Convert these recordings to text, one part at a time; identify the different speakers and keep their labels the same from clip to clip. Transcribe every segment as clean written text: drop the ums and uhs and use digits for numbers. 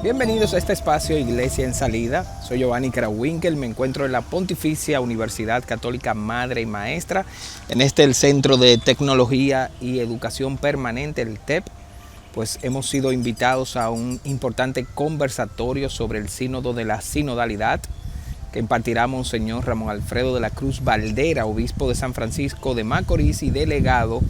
Speaker 1: Bienvenidos a este espacio Iglesia en Salida. Soy Giovanni Krawinkel, me encuentro en la Pontificia Universidad Católica Madre y Maestra, en el Centro de Tecnología y Educación Permanente, el TEP. Pues hemos sido invitados a un importante conversatorio sobre el sínodo de la sinodalidad que impartirá Monseñor Ramón Alfredo de la Cruz Valdera, obispo de San Francisco de Macorís y delegado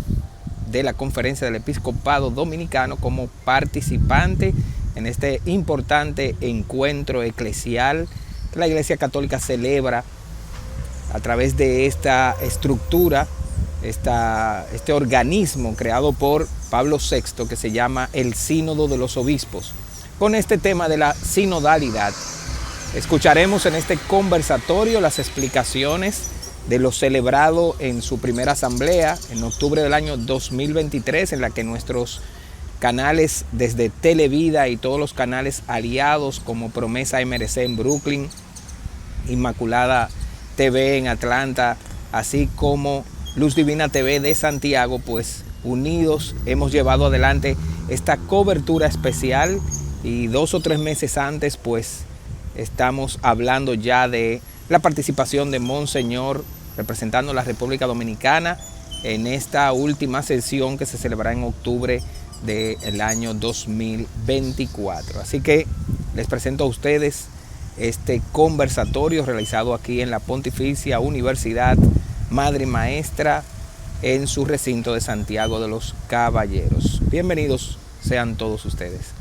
Speaker 1: de la Conferencia del Episcopado Dominicano, como participante en este importante encuentro eclesial que la Iglesia Católica celebra a través de esta estructura, este organismo creado por Pablo VI que se llama el Sínodo de los Obispos. Con este tema de la sinodalidad, escucharemos en este conversatorio las explicaciones de lo celebrado en su primera asamblea en octubre del año 2023, en la que nuestros canales desde Televida y todos los canales aliados como Promesa MRC en Brooklyn, Inmaculada TV en Atlanta, así como Luz Divina TV de Santiago, pues unidos hemos llevado adelante esta cobertura especial, y 2 o 3 meses antes pues estamos hablando ya de la participación de Monseñor representando a la República Dominicana en esta última sesión que se celebrará en octubre del año 2024. Así que les presento a ustedes este conversatorio realizado aquí en la Pontificia Universidad Madre y Maestra en su recinto de Santiago de los Caballeros. Bienvenidos sean todos ustedes.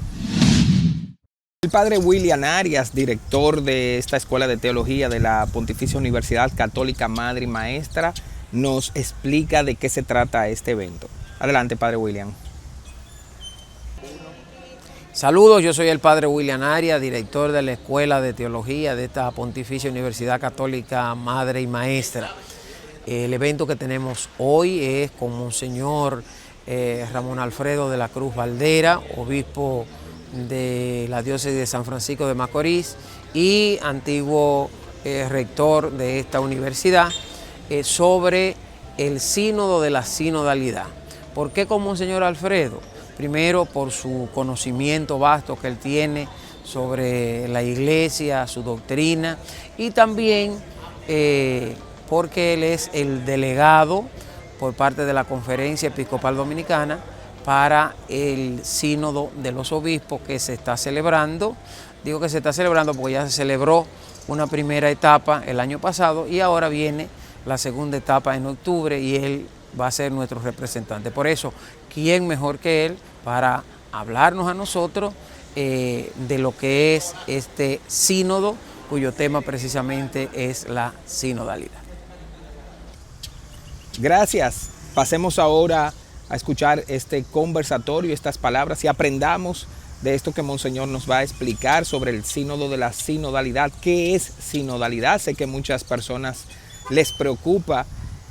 Speaker 1: El padre William Arias, director de esta Escuela de Teología de la Pontificia Universidad Católica Madre y Maestra, nos explica de qué se trata este evento. Adelante, padre William.
Speaker 2: Saludos, yo soy el padre William Arias, director de la Escuela de Teología de esta Pontificia Universidad Católica Madre y Maestra. El evento que tenemos hoy es con Monseñor Ramón Alfredo de la Cruz Valdera, obispo de la diócesis de San Francisco de Macorís y antiguo rector de esta universidad, sobre el sínodo de la sinodalidad. ¿Por qué con Monseñor Alfredo? Primero, por su conocimiento vasto que él tiene sobre la iglesia, su doctrina, y también porque él es el delegado por parte de la Conferencia Episcopal Dominicana para el sínodo de los obispos que se está celebrando. Digo que se está celebrando porque ya se celebró una primera etapa el año pasado y ahora viene la segunda etapa en octubre y él va a ser nuestro representante. Por eso, ¿quién mejor que él para hablarnos a nosotros de lo que es este sínodo, cuyo tema precisamente es la sinodalidad?
Speaker 1: Gracias. Pasemos ahora a escuchar este conversatorio, estas palabras, y aprendamos de esto que Monseñor nos va a explicar sobre el sínodo de la sinodalidad. ¿Qué es sinodalidad? Sé que muchas personas les preocupa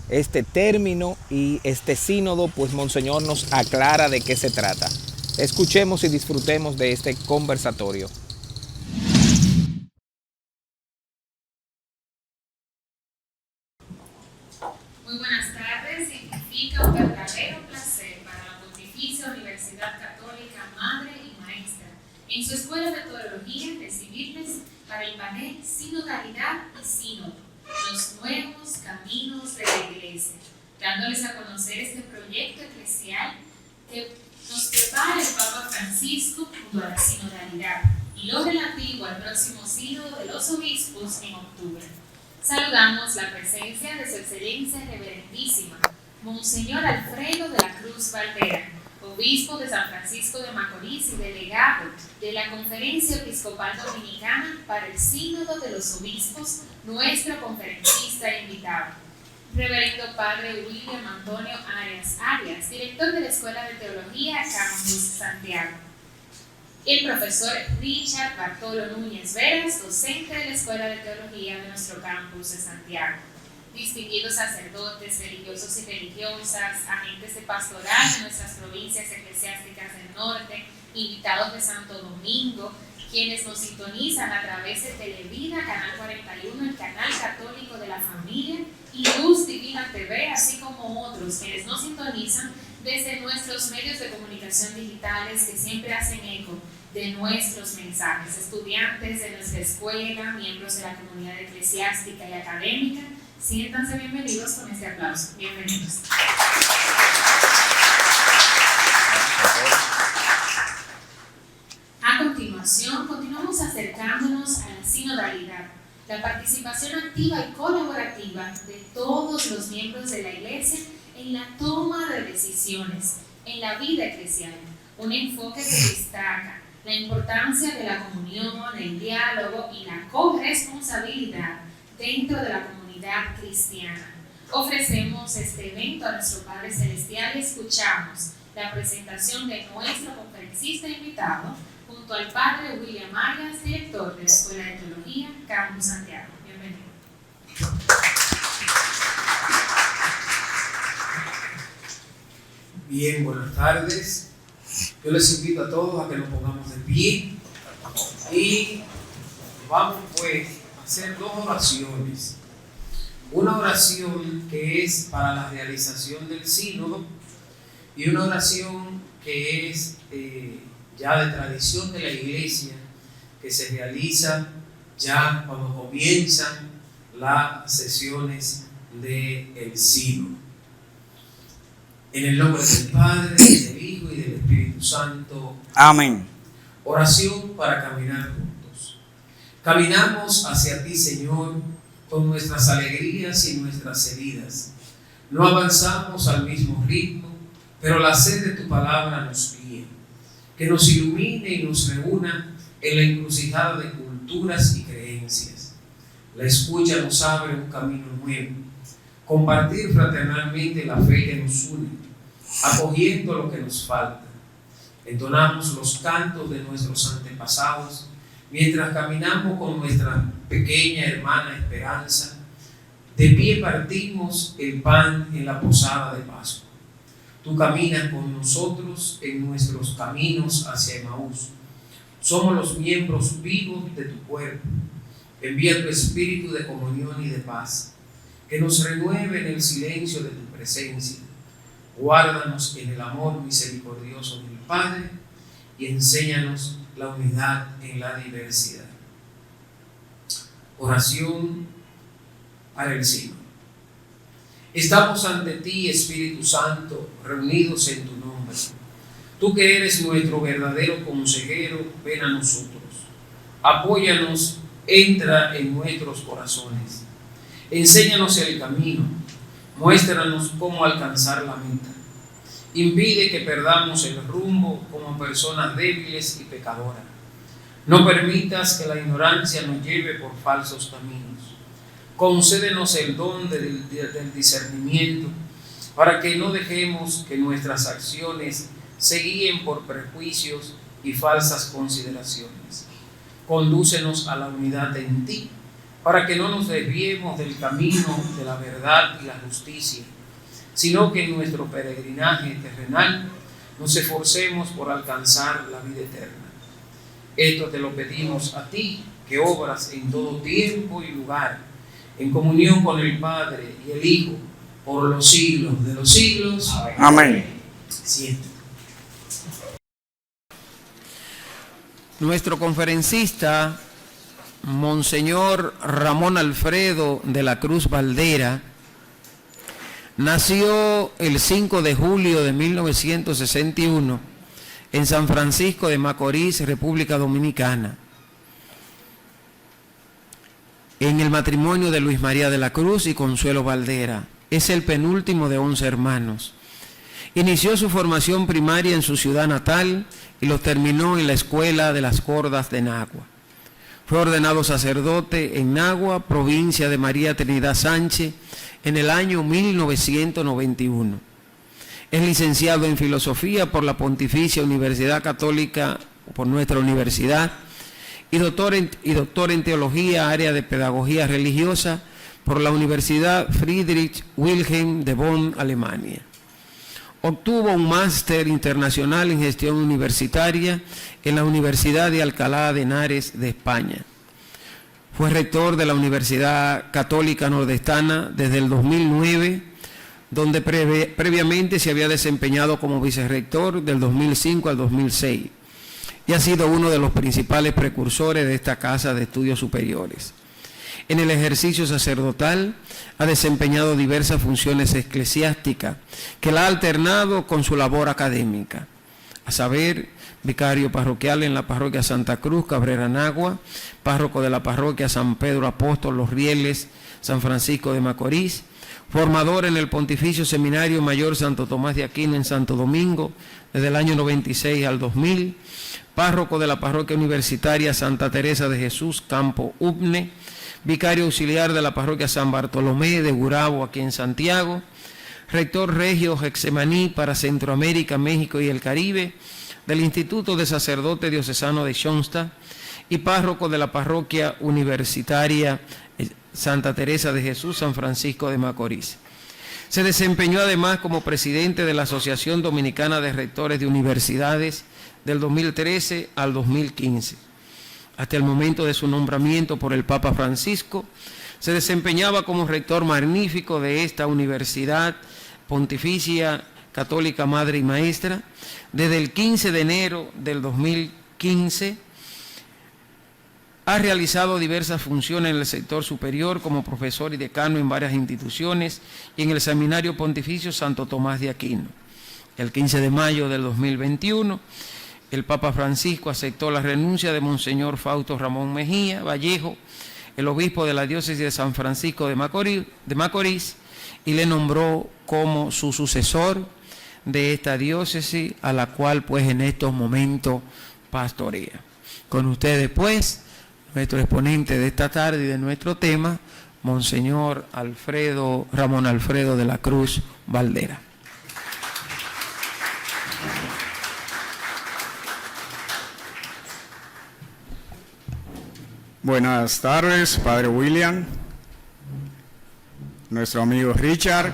Speaker 1: este término y este sínodo, pues Monseñor nos aclara de qué se trata. Escuchemos y disfrutemos de este conversatorio.
Speaker 3: Muy buenas tardes. Significa un verdadero placer para la Pontificia Universidad Católica Madre y Maestra en su Escuela de Teología recibirles para el panel Sinodalidad y Sínodo, los nuevos caminos de la Iglesia, dándoles a conocer este proyecto eclesial que nos prepara el Papa Francisco junto a la sinodalidad y lo relativo al próximo sínodo de los obispos en octubre. Saludamos la presencia de su excelencia reverendísima Monseñor Alfredo de la Cruz Valdera, obispo de San Francisco de Macorís y delegado de la Conferencia Episcopal Dominicana para el Sínodo de los Obispos, nuestro conferencista invitado. Reverendo Padre William Antonio Arias, director de la Escuela de Teología Campus Santiago. El profesor Richard Bartolo Núñez Veras, docente de la Escuela de Teología de nuestro campus de Santiago. Distinguidos sacerdotes, religiosos y religiosas, agentes de pastoral de nuestras provincias eclesiásticas del norte, invitados de Santo Domingo, quienes nos sintonizan a través de Televida, Canal 41, el canal católico de la familia, y Luz Divina TV, así como otros quienes nos sintonizan desde nuestros medios de comunicación digitales que siempre hacen eco de nuestros mensajes. Estudiantes de nuestra escuela, miembros de la comunidad eclesiástica y académica, siéntanse bienvenidos con este aplauso. Bienvenidos. A continuación, continuamos acercándonos a la sinodalidad, la participación activa y colaborativa de todos los miembros de la Iglesia en la toma de decisiones, en la vida eclesial. Un enfoque que destaca la importancia de la comunión, el diálogo y la corresponsabilidad dentro de la comunidad cristiana. Ofrecemos este evento a nuestro Padre Celestial y escuchamos la presentación de nuestro conferencista invitado junto al Padre William Arias, director de la Escuela de Teología, Campus Santiago. Bienvenido.
Speaker 4: Bien, buenas tardes. Yo les invito a todos a que nos pongamos de pie y vamos pues a hacer dos oraciones. Una oración que es para la realización del sínodo y una oración que es ya de tradición de la Iglesia, que se realiza ya cuando comienzan las sesiones del sínodo. En el nombre del Padre, del Hijo y del Espíritu Santo.
Speaker 5: Amén.
Speaker 4: Oración para caminar juntos. Caminamos hacia ti, Señor, con nuestras alegrías y nuestras heridas. No avanzamos al mismo ritmo, pero la sed de tu palabra nos guía. Que nos ilumine y nos reúna en la encrucijada de culturas y creencias. La escucha nos abre un camino nuevo. Compartir fraternalmente la fe que nos une, acogiendo lo que nos falta. Entonamos los cantos de nuestros antepasados mientras caminamos con nuestra pequeña hermana Esperanza. De pie partimos el pan en la posada de Pascua. Tú caminas con nosotros en nuestros caminos hacia Emaús. Somos los miembros vivos de tu cuerpo. Envía tu espíritu de comunión y de paz, que nos renueve en el silencio de tu presencia. Guárdanos en el amor misericordioso del Padre y enséñanos la unidad en la diversidad. Oración para el sínodo. Estamos ante ti, Espíritu Santo, reunidos en tu nombre. Tú que eres nuestro verdadero consejero, ven a nosotros. Apóyanos, entra en nuestros corazones. Enséñanos el camino, muéstranos cómo alcanzar la meta. Impide que perdamos el rumbo como personas débiles y pecadoras. No permitas que la ignorancia nos lleve por falsos caminos. Concédenos el don del discernimiento para que no dejemos que nuestras acciones se guíen por prejuicios y falsas consideraciones. Condúcenos a la unidad en ti, para que no nos desviemos del camino de la verdad y la justicia, sino que en nuestro peregrinaje terrenal nos esforcemos por alcanzar la vida eterna. Esto te lo pedimos a ti, que obras en todo tiempo y lugar, en comunión con el Padre y el Hijo, por los siglos de los siglos.
Speaker 5: Amén.
Speaker 4: Siéntate.
Speaker 2: Nuestro conferencista, Monseñor Ramón Alfredo de la Cruz Valdera, nació el 5 de julio de 1961 en San Francisco de Macorís, República Dominicana, en el matrimonio de Luis María de la Cruz y Consuelo Valdera. Es el penúltimo de 11 hermanos. Inició su formación primaria en su ciudad natal y lo terminó en la Escuela de las Cordas de Nagua. Fue ordenado sacerdote en Nagua, provincia de María Trinidad Sánchez, en el año 1991. Es licenciado en Filosofía por la Pontificia Universidad Católica, por nuestra universidad, y doctor en Teología, área de Pedagogía Religiosa, por la Universidad Friedrich Wilhelm de Bonn, Alemania. Obtuvo un máster internacional en gestión universitaria en la Universidad de Alcalá de Henares de España. Fue rector de la Universidad Católica Nordestana desde el 2009, donde previamente se había desempeñado como vicerrector del 2005 al 2006. Y y ha sido uno de los principales precursores de esta casa de estudios superiores. En el ejercicio sacerdotal ha desempeñado diversas funciones eclesiásticas que la ha alternado con su labor académica, a saber, vicario parroquial en la parroquia Santa Cruz, Cabrera Nagua, párroco de la parroquia San Pedro Apóstol, Los Rieles, San Francisco de Macorís, formador en el Pontificio Seminario Mayor Santo Tomás de Aquino en Santo Domingo, desde el año 96 al 2000, párroco de la parroquia universitaria Santa Teresa de Jesús, Campo Upne, vicario auxiliar de la parroquia San Bartolomé de Gurabo, aquí en Santiago, rector regio Hexemaní para Centroamérica, México y el Caribe, del Instituto de Sacerdote Diocesano de Schoenstatt y párroco de la parroquia universitaria Santa Teresa de Jesús, San Francisco de Macorís. Se desempeñó además como presidente de la Asociación Dominicana de Rectores de Universidades del 2013 al 2015. Hasta el momento de su nombramiento por el Papa Francisco, se desempeñaba como rector magnífico de esta Universidad Pontificia Católica Madre y Maestra. Desde el 15 de enero del 2015, ha realizado diversas funciones en el sector superior como profesor y decano en varias instituciones y en el Seminario Pontificio Santo Tomás de Aquino. El 15 de mayo del 2021, el Papa Francisco aceptó la renuncia de Monseñor Fausto Ramón Mejía Vallejo, el obispo de la diócesis de San Francisco de Macorís, y le nombró como su sucesor de esta diócesis, a la cual pues en estos momentos pastorea. Con ustedes pues, nuestro exponente de esta tarde y de nuestro tema, Monseñor Ramón Alfredo de la Cruz Valdera.
Speaker 5: Buenas tardes, Padre William, nuestro amigo Richard,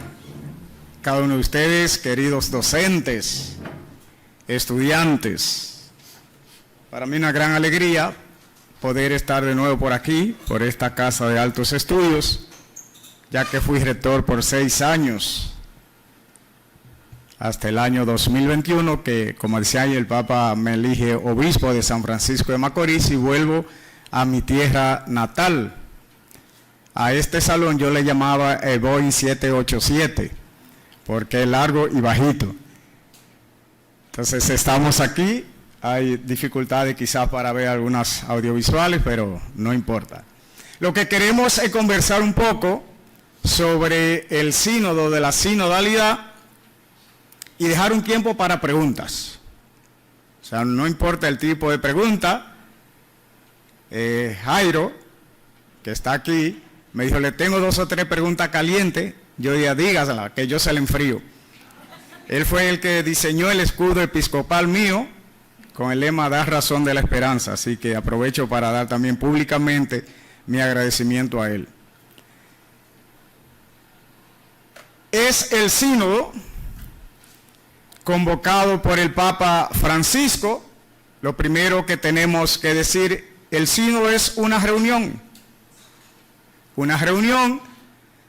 Speaker 5: cada uno de ustedes, queridos docentes, estudiantes. Para mí una gran alegría poder estar de nuevo por aquí, por esta Casa de Altos Estudios, ya que fui rector por 6 años, hasta el año 2021, que como decía el Papa me elige obispo de San Francisco de Macorís y vuelvo a mi tierra natal. A este salón yo le llamaba el Boeing 787, porque es largo y bajito. Entonces estamos aquí, hay dificultades quizás para ver algunas audiovisuales, pero no importa. Lo que queremos es conversar un poco sobre el sínodo de la sinodalidad y dejar un tiempo para preguntas. O sea, no importa el tipo de pregunta. Jairo, que está aquí, me dijo, le tengo 2 o 3 preguntas calientes. Yo dije, dígasela, que yo se la enfrío. Él fue el que diseñó el escudo episcopal mío con el lema "Dar razón de la esperanza", así que aprovecho para dar también públicamente mi agradecimiento a él. Es el sínodo convocado por el Papa Francisco. Lo primero que tenemos que decir, el sínodo es una reunión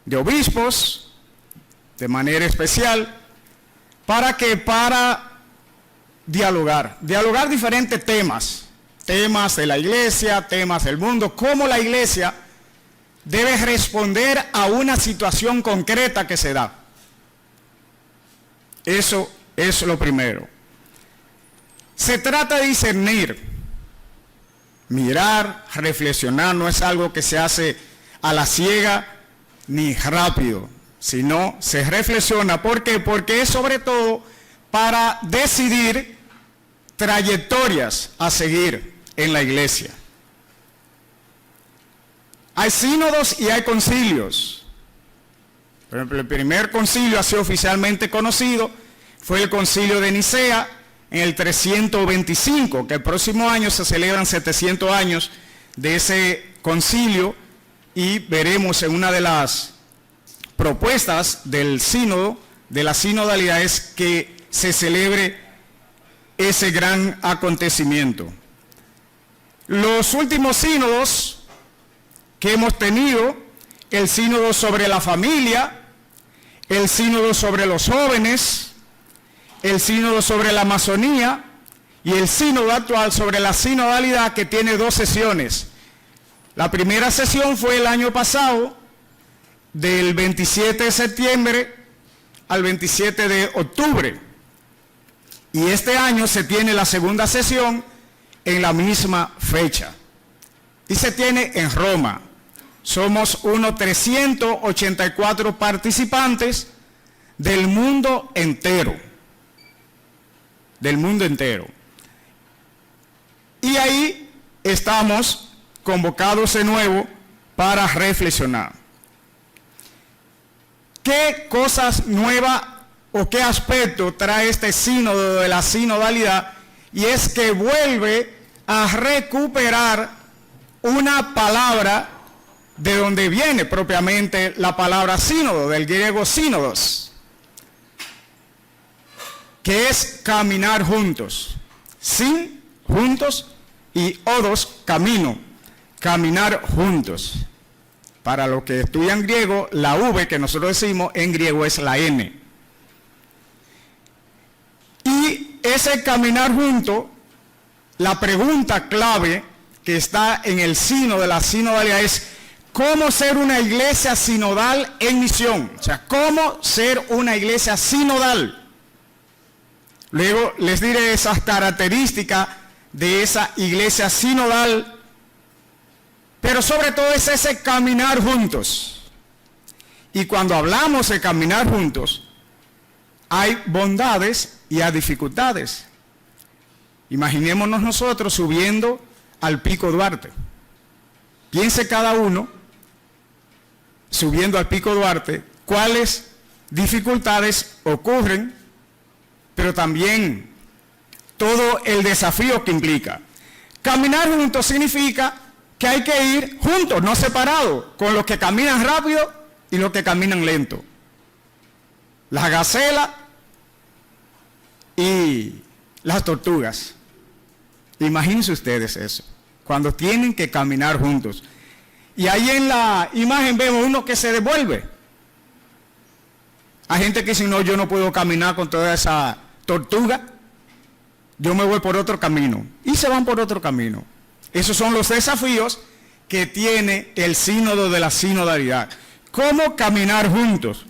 Speaker 5: de obispos, de manera especial, para dialogar diferentes temas de la iglesia, temas del mundo, cómo la iglesia debe responder a una situación concreta que se da. Eso es lo primero. Se trata de discernir, mirar, reflexionar, no es algo que se hace a la ciega ni rápido, sino se reflexiona. ¿Por qué? Porque es sobre todo para decidir trayectorias a seguir en la iglesia. Hay sínodos y hay concilios. Por ejemplo, el primer concilio así oficialmente conocido fue el concilio de Nicea en el 325, que el próximo año se celebran 700 años de ese concilio, y veremos en una de las propuestas del sínodo, de la sinodalidad, es que se celebre ese gran acontecimiento. Los últimos sínodos que hemos tenido, el sínodo sobre la familia, el sínodo sobre los jóvenes, el sínodo sobre la Amazonía y el sínodo actual sobre la sinodalidad, que tiene 2 sesiones. La primera sesión fue el año pasado, del 27 de septiembre al 27 de octubre. Y este año se tiene la segunda sesión en la misma fecha. Y se tiene en Roma. Somos unos 384 participantes del mundo entero. Del mundo entero. Y ahí estamos convocados de nuevo para reflexionar. ¿Qué cosas nuevas o qué aspecto trae este sínodo de la sinodalidad? Y es que vuelve a recuperar una palabra de donde viene propiamente la palabra sínodo, del griego sínodos, que es caminar juntos. Sin, juntos, y odos, camino, caminar juntos. Para los que estudian griego, la V que nosotros decimos en griego es la N. Y ese caminar junto, la pregunta clave que está en el sino de la sinodalidad es cómo ser una iglesia sinodal en misión. O sea, cómo ser una iglesia sinodal. Luego les diré esas características de esa iglesia sinodal, pero sobre todo es ese caminar juntos. Y cuando hablamos de caminar juntos, hay bondades y hay dificultades. Imaginémonos nosotros subiendo al Pico Duarte. Piense cada uno, subiendo al Pico Duarte, cuáles dificultades ocurren, pero también todo el desafío que implica. Caminar juntos significa que hay que ir juntos, no separados, con los que caminan rápido y los que caminan lento. Las gacelas y las tortugas. Imagínense ustedes eso, cuando tienen que caminar juntos. Y ahí en la imagen vemos uno que se devuelve. Hay gente que dice, no, yo no puedo caminar con toda esa tortuga, yo me voy por otro camino. Y se van por otro camino. Esos son los desafíos que tiene el sínodo de la sinodalidad. ¿Cómo caminar juntos?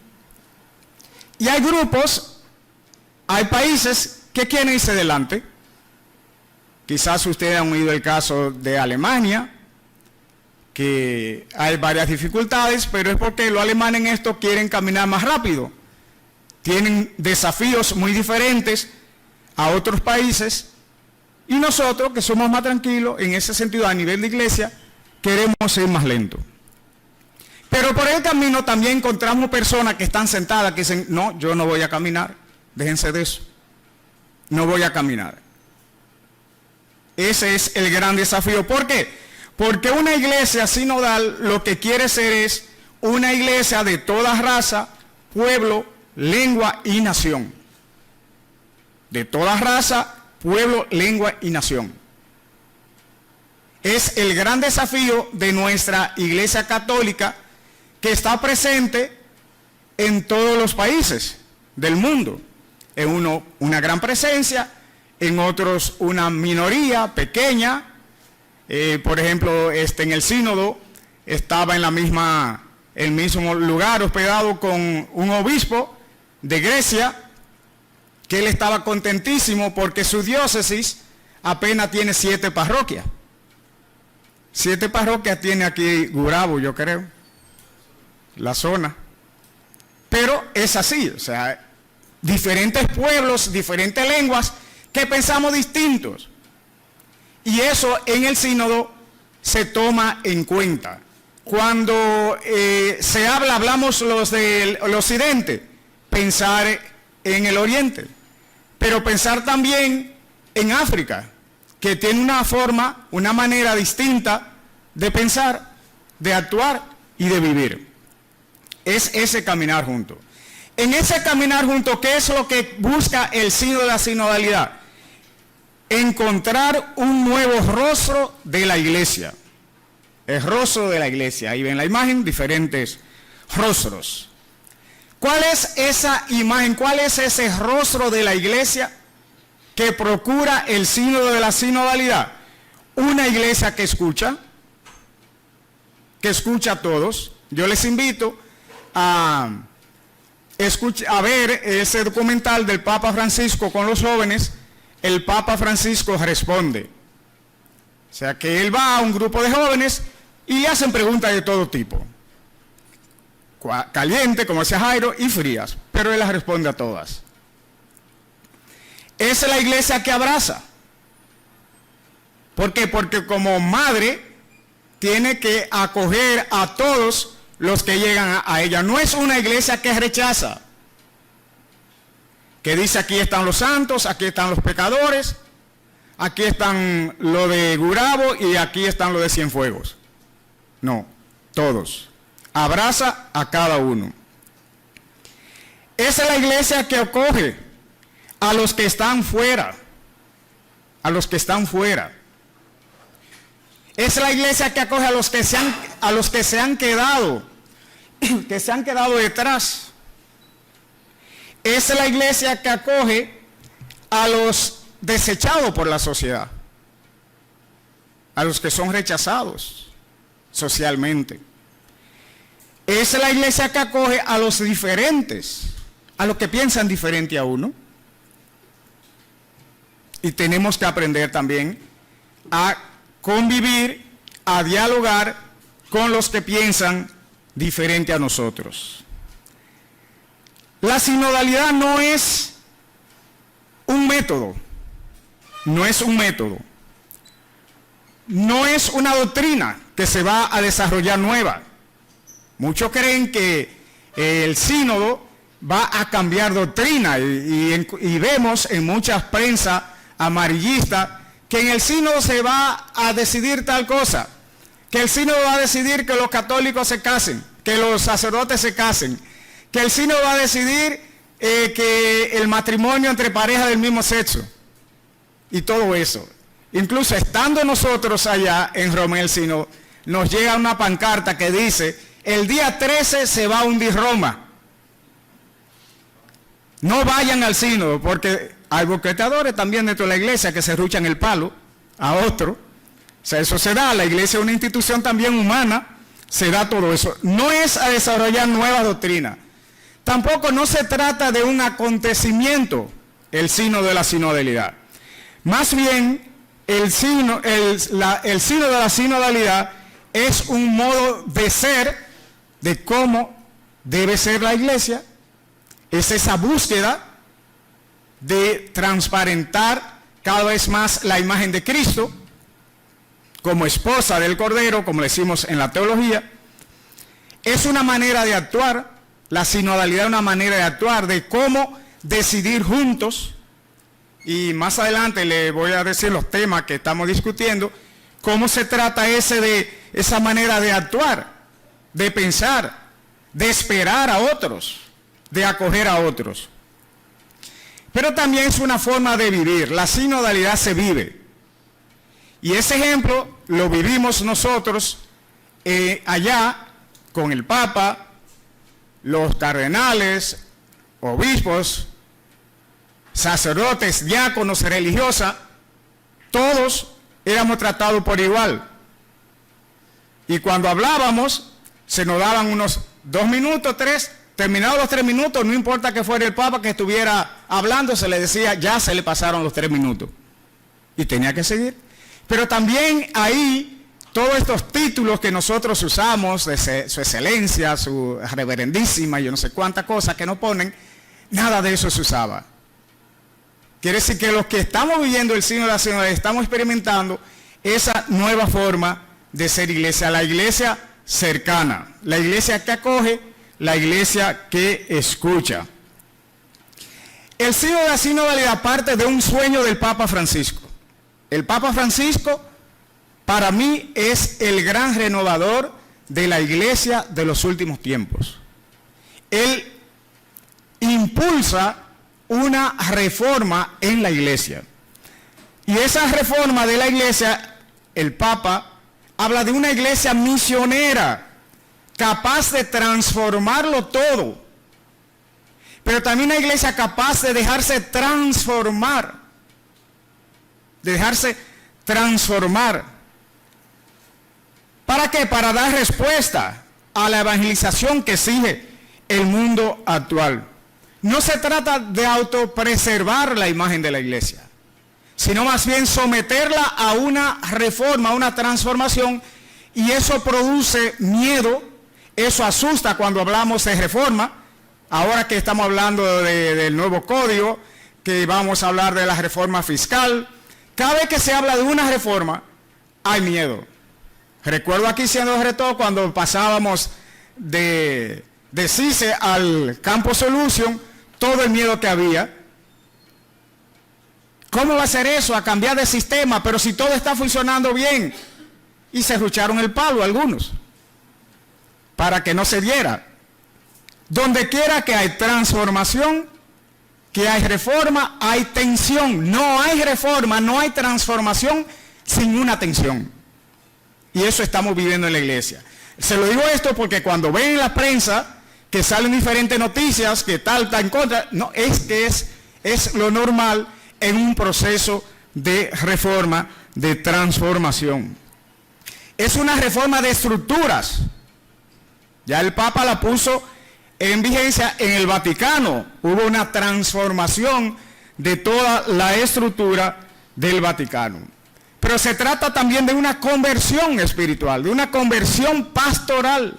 Speaker 5: Y hay grupos, hay países que quieren irse adelante. Quizás ustedes han oído el caso de Alemania, que hay varias dificultades, pero es porque los alemanes en esto quieren caminar más rápido. Tienen desafíos muy diferentes a otros países, y nosotros, que somos más tranquilos, en ese sentido, a nivel de iglesia, queremos ir más lento. Pero por el camino también encontramos personas que están sentadas, que dicen, no, yo no voy a caminar, déjense de eso, no voy a caminar. Ese es el gran desafío. ¿Por qué? Porque una iglesia sinodal lo que quiere ser es una iglesia de toda raza, pueblo, lengua y nación. De toda raza, pueblo, lengua y nación. Es el gran desafío de nuestra iglesia católica, que está presente en todos los países del mundo. En uno una gran presencia, en otros una minoría pequeña. Por ejemplo, en el sínodo estaba en el mismo lugar hospedado con un obispo de Grecia, que él estaba contentísimo porque su diócesis apenas tiene 7 parroquias. 7 parroquias tiene aquí Gurabo, yo creo, la zona. Pero es así, o sea, diferentes pueblos, diferentes lenguas, que pensamos distintos. Y eso en el sínodo se toma en cuenta. Cuando hablamos los del occidente, pensar en el oriente, pero pensar también en África, que tiene una forma, una manera distinta de pensar, de actuar y de vivir. Es ese caminar junto. En ese caminar junto, ¿qué es lo que busca el sínodo de la sinodalidad? Encontrar un nuevo rostro de la iglesia. El rostro de la iglesia. Ahí ven la imagen, diferentes rostros. ¿Cuál es esa imagen? ¿Cuál es ese rostro de la iglesia que procura el sínodo de la sinodalidad? Una iglesia que escucha a todos. Yo les invito a ver ese documental del Papa Francisco con los jóvenes. El Papa Francisco responde. O sea que él va a un grupo de jóvenes y le hacen preguntas de todo tipo. Caliente, como decía Jairo, y frías, pero él las responde a todas. Esa es la iglesia que abraza. ¿Por qué? Porque como madre tiene que acoger a todos los que llegan a ella. No es una iglesia que rechaza, que dice aquí están los santos, aquí están los pecadores, aquí están los de Gurabo y aquí están los de Cienfuegos. No, todos. Abraza a cada uno. Esa es la iglesia que acoge a los que están fuera, a los que están fuera. Es la iglesia que acoge a los que se han quedado detrás. Es la iglesia que acoge a los desechados por la sociedad, a los que son rechazados socialmente. Es la iglesia que acoge a los diferentes, a los que piensan diferente a uno. Y tenemos que aprender también a convivir, a dialogar con los que piensan diferente a nosotros. La sinodalidad no es un método, no es una doctrina que se va a desarrollar nueva. Muchos creen que el sínodo va a cambiar doctrina y vemos en muchas prensa amarillistas que en el sínodo se va a decidir tal cosa, que el sínodo va a decidir que los católicos se casen, que los sacerdotes se casen, que el sínodo va a decidir que el matrimonio entre parejas del mismo sexo y todo eso. Incluso estando nosotros allá en Roma en el sínodo, nos llega una pancarta que dice: el día 13 se va a hundir Roma. No vayan al sínodo, porque hay boqueteadores también dentro de la iglesia que se ruchan el palo a otro. O sea, eso se da. La iglesia es una institución también humana, se da todo eso. No es a desarrollar nuevas doctrinas. Tampoco no se trata de un acontecimiento, el sínodo de la sinodalidad. Más bien, el sínodo de la sinodalidad es un modo de ser, de cómo debe ser la iglesia. Es esa búsqueda de transparentar cada vez más la imagen de Cristo como esposa del Cordero, como decimos en la teología. Es una manera de actuar, la sinodalidad es una manera de actuar, de cómo decidir juntos, y más adelante le voy a decir los temas que estamos discutiendo, cómo se trata esa manera de actuar, de pensar, de esperar a otros, de acoger a otros. Pero también es una forma de vivir. La sinodalidad se vive. Y ese ejemplo lo vivimos nosotros allá con el Papa, los cardenales, obispos, sacerdotes, diáconos, religiosas. Todos éramos tratados por igual. Y cuando hablábamos, se nos daban unos 2 minutos, 3. Terminados los 3 minutos, no importa que fuera el Papa que estuviera hablando, se le decía, ya se le pasaron los 3 minutos. Y tenía que seguir. Pero también ahí, todos estos títulos que nosotros usamos, de su excelencia, su reverendísima, yo no sé cuántas cosas que nos ponen, nada de eso se usaba. Quiere decir que los que estamos viviendo el sínodo de la sinodalidad, estamos experimentando esa nueva forma de ser iglesia, la iglesia cercana, la iglesia que acoge, la iglesia que escucha. El sínodo de la sinodalidad parte de un sueño del Papa Francisco. El Papa Francisco, para mí, es el gran renovador de la iglesia de los últimos tiempos. Él impulsa una reforma en la iglesia. Y esa reforma de la iglesia, el Papa habla de una iglesia misionera, capaz de transformarlo todo, pero también una iglesia capaz de dejarse transformar de dejarse transformar. ¿Para qué? Para dar respuesta a la evangelización que exige el mundo actual. No se trata de autopreservar la imagen de la iglesia, sino más bien someterla a una reforma, a una transformación, y eso produce miedo, eso asusta cuando hablamos de reforma. Ahora que estamos hablando del nuevo código, que vamos a hablar de la reforma fiscal, cada vez que se habla de una reforma, hay miedo. Recuerdo aquí siendo rector cuando pasábamos de CICE al Campo Solution, todo el miedo que había. ¿Cómo va a ser eso? A cambiar de sistema, pero si todo está funcionando bien. Y se rucharon el palo algunos, para que no se diera. Donde quiera que hay transformación, que hay reforma, hay tensión. No hay reforma, no hay transformación sin una tensión. Y eso estamos viviendo en la iglesia. Se lo digo esto porque cuando ven en la prensa que salen diferentes noticias, que tal está en contra, no, es que es lo normal en un proceso de reforma, de transformación. Es una reforma de estructuras. Ya el Papa la puso en vigencia en el Vaticano. Hubo una transformación de toda la estructura del Vaticano. Pero se trata también de una conversión espiritual, de una conversión pastoral.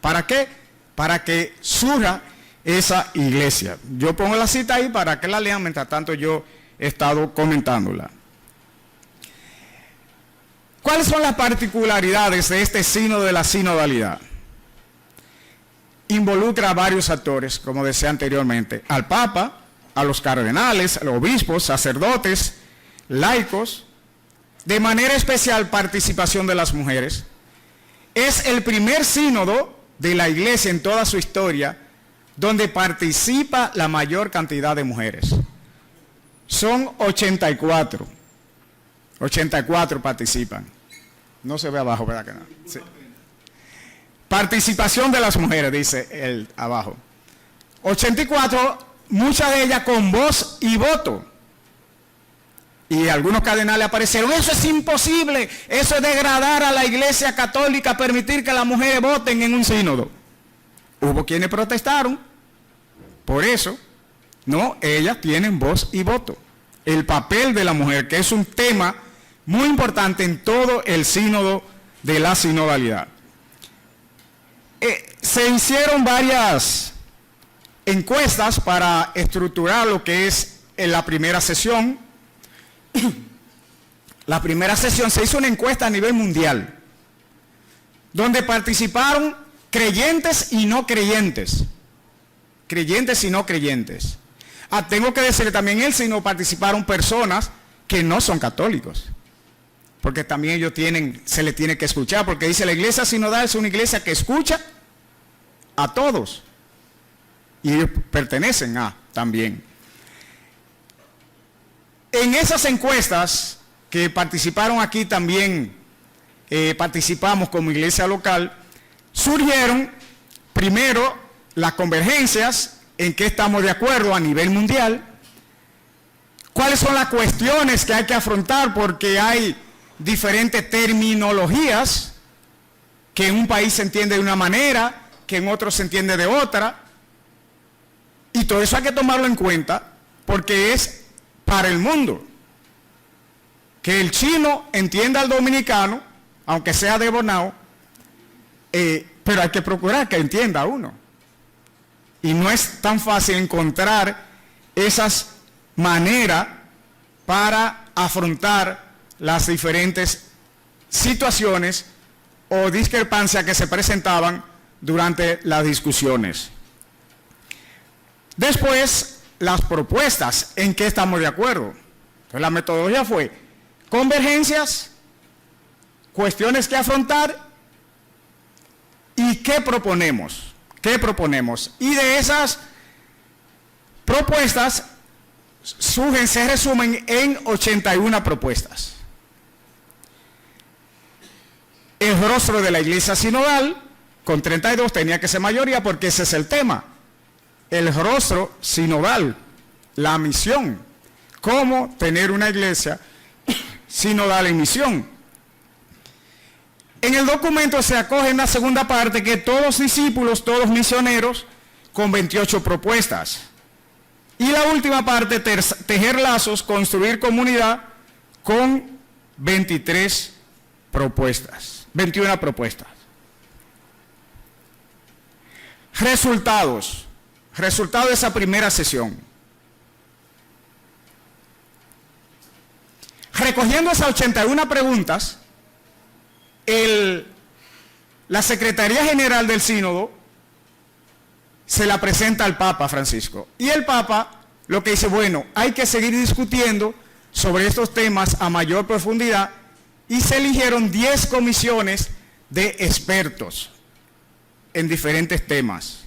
Speaker 5: ¿Para qué? Para que surja esa iglesia. Yo pongo la cita ahí para que la lean, mientras tanto yo he estado comentándola. ¿Cuáles son las particularidades de este sínodo de la sinodalidad? Involucra a varios actores, como decía anteriormente, al Papa, a los cardenales, a los obispos, sacerdotes, laicos, de manera especial participación de las mujeres. Es el primer sínodo de la iglesia en toda su historia donde participa la mayor cantidad de mujeres. Son 84. 84 participan. No se ve abajo, ¿verdad que no? Sí. Participación de las mujeres, dice el abajo. 84, muchas de ellas con voz y voto. Y algunos cardenales aparecieron. Eso es imposible. Eso es degradar a la iglesia católica, permitir que las mujeres voten en un sínodo. Hubo quienes protestaron. Por eso, no, ellas tienen voz y voto. El papel de la mujer, que es un tema muy importante en todo el sínodo de la sinodalidad. Se hicieron varias encuestas para estructurar lo que es en la primera sesión. La primera sesión se hizo una encuesta a nivel mundial, donde participaron creyentes y no creyentes. Creyentes y no creyentes. Tengo que decirle también en el sínodo participaron personas que no son católicos, porque también ellos se les tiene que escuchar, porque dice la iglesia sinodal es una iglesia que escucha a todos, y ellos pertenecen a también. En esas encuestas que participaron aquí también, participamos como iglesia local, surgieron primero las convergencias, en qué estamos de acuerdo a nivel mundial, cuáles son las cuestiones que hay que afrontar, porque hay diferentes terminologías, que en un país se entiende de una manera, que en otro se entiende de otra, y todo eso hay que tomarlo en cuenta, porque es para el mundo. Que el chino entienda al dominicano, aunque sea de Bonao, pero hay que procurar que entienda a uno. Y no es tan fácil encontrar esas maneras para afrontar las diferentes situaciones o discrepancias que se presentaban durante las discusiones. Después, las propuestas, ¿en qué estamos de acuerdo? Entonces, la metodología fue convergencias, cuestiones que afrontar y qué proponemos. ¿Qué proponemos? Y de esas propuestas se resumen en 81 propuestas. El rostro de la iglesia sinodal, con 32, tenía que ser mayoría porque ese es el tema. El rostro sinodal, la misión, cómo tener una iglesia sinodal en misión. En el documento se acoge en la segunda parte que todos discípulos, todos misioneros, con 28 propuestas. Y la última parte, tejer lazos, construir comunidad, con 23 propuestas, 21 propuestas. Resultados de esa primera sesión. Recogiendo esas 81 preguntas, la Secretaría General del Sínodo se la presenta al Papa Francisco. Y el Papa lo que dice, bueno, hay que seguir discutiendo sobre estos temas a mayor profundidad, y se eligieron 10 comisiones de expertos en diferentes temas.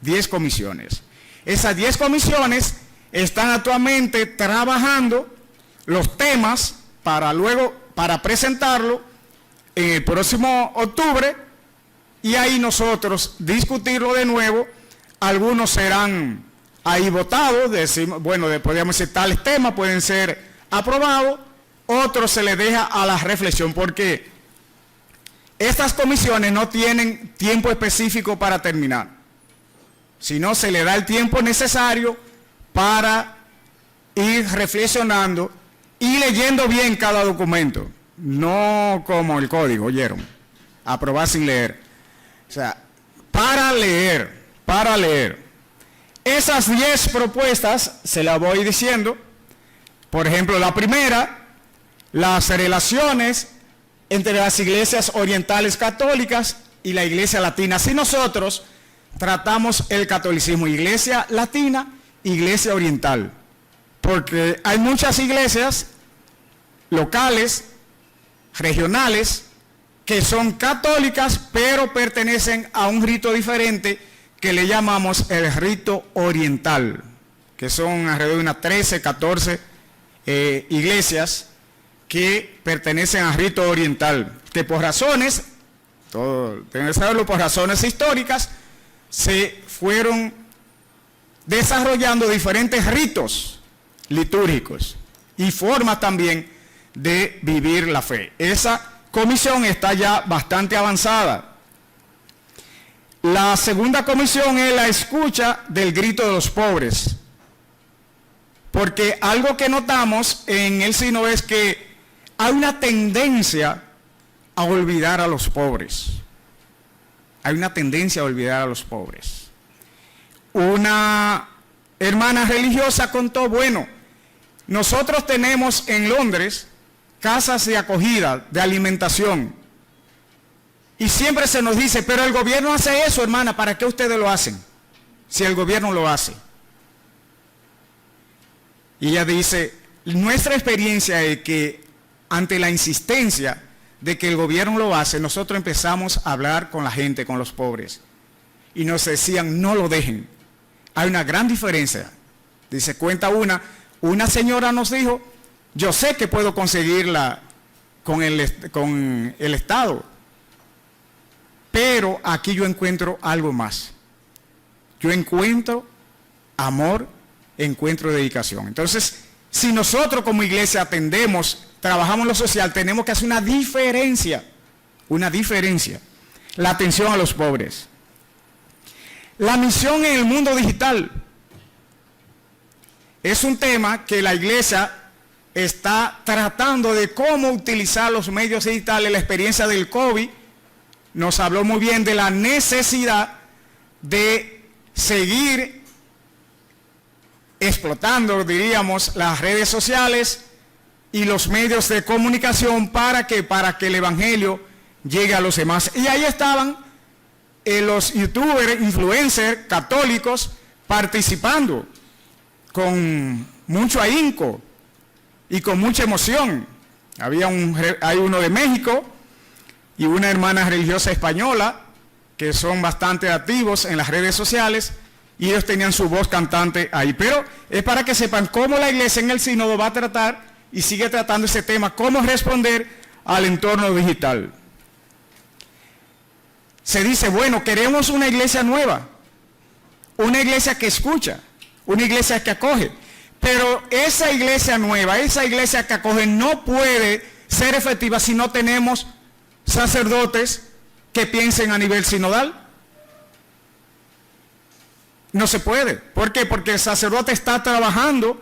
Speaker 5: 10 comisiones. Esas 10 comisiones están actualmente trabajando los temas para presentarlo en el próximo octubre, y ahí nosotros discutirlo de nuevo. Algunos serán ahí votados, decimos, bueno, podríamos decir tales temas pueden ser aprobados, otros se les deja a la reflexión, porque estas comisiones no tienen tiempo específico para terminar, sino se le da el tiempo necesario para ir reflexionando y leyendo bien cada documento, no como el código, ¿oyeron? Aprobar sin leer. O sea, para leer. Esas 10 propuestas se las voy diciendo. Por ejemplo, la primera, las relaciones entre las iglesias orientales católicas y la iglesia latina. Si nosotros tratamos el catolicismo, iglesia latina, iglesia oriental, porque hay muchas iglesias locales, regionales, que son católicas, pero pertenecen a un rito diferente que le llamamos el rito oriental, que son alrededor de unas 13, 14 iglesias que pertenecen al rito oriental, que por razones, tienen que saberlo, por razones históricas, se fueron desarrollando diferentes ritos litúrgicos y formas también de vivir la fe. Esa comisión está ya bastante avanzada. La segunda comisión es la escucha del grito de los pobres, porque algo que notamos en el sínodo es que hay una tendencia a olvidar a los pobres. Hay una tendencia a olvidar a los pobres. Una hermana religiosa contó, bueno, nosotros tenemos en Londres casas de acogida, de alimentación, y siempre se nos dice, pero el gobierno hace eso, hermana, ¿para qué ustedes lo hacen? Si el gobierno lo hace. Y ella dice, nuestra experiencia es que ante la insistencia de que el gobierno lo hace, nosotros empezamos a hablar con la gente, con los pobres, y nos decían, no lo dejen. Hay una gran diferencia. Dice, cuenta una señora nos dijo, yo sé que puedo conseguirla con el Estado, pero aquí yo encuentro algo más. Yo encuentro amor, encuentro dedicación. Entonces, si nosotros como iglesia atendemos, trabajamos en lo social, tenemos que hacer una diferencia, la atención a los pobres. La misión en el mundo digital es un tema que la iglesia está tratando de cómo utilizar los medios digitales. La experiencia del COVID nos habló muy bien de la necesidad de seguir explotando, diríamos, las redes sociales y los medios de comunicación para que el evangelio llegue a los demás. Y ahí estaban los youtubers, influencers católicos participando con mucho ahínco y con mucha emoción. Hay uno de México y una hermana religiosa española que son bastante activos en las redes sociales, y ellos tenían su voz cantante ahí. Pero es para que sepan cómo la iglesia en el sínodo va a tratar y sigue tratando ese tema, cómo responder al entorno digital. Se dice, bueno, queremos una iglesia nueva, una iglesia que escucha, una iglesia que acoge, Pero esa iglesia nueva, esa iglesia que acoge, no puede ser efectiva si no tenemos sacerdotes que piensen a nivel sinodal. No se puede. ¿Por qué? Porque el sacerdote está trabajando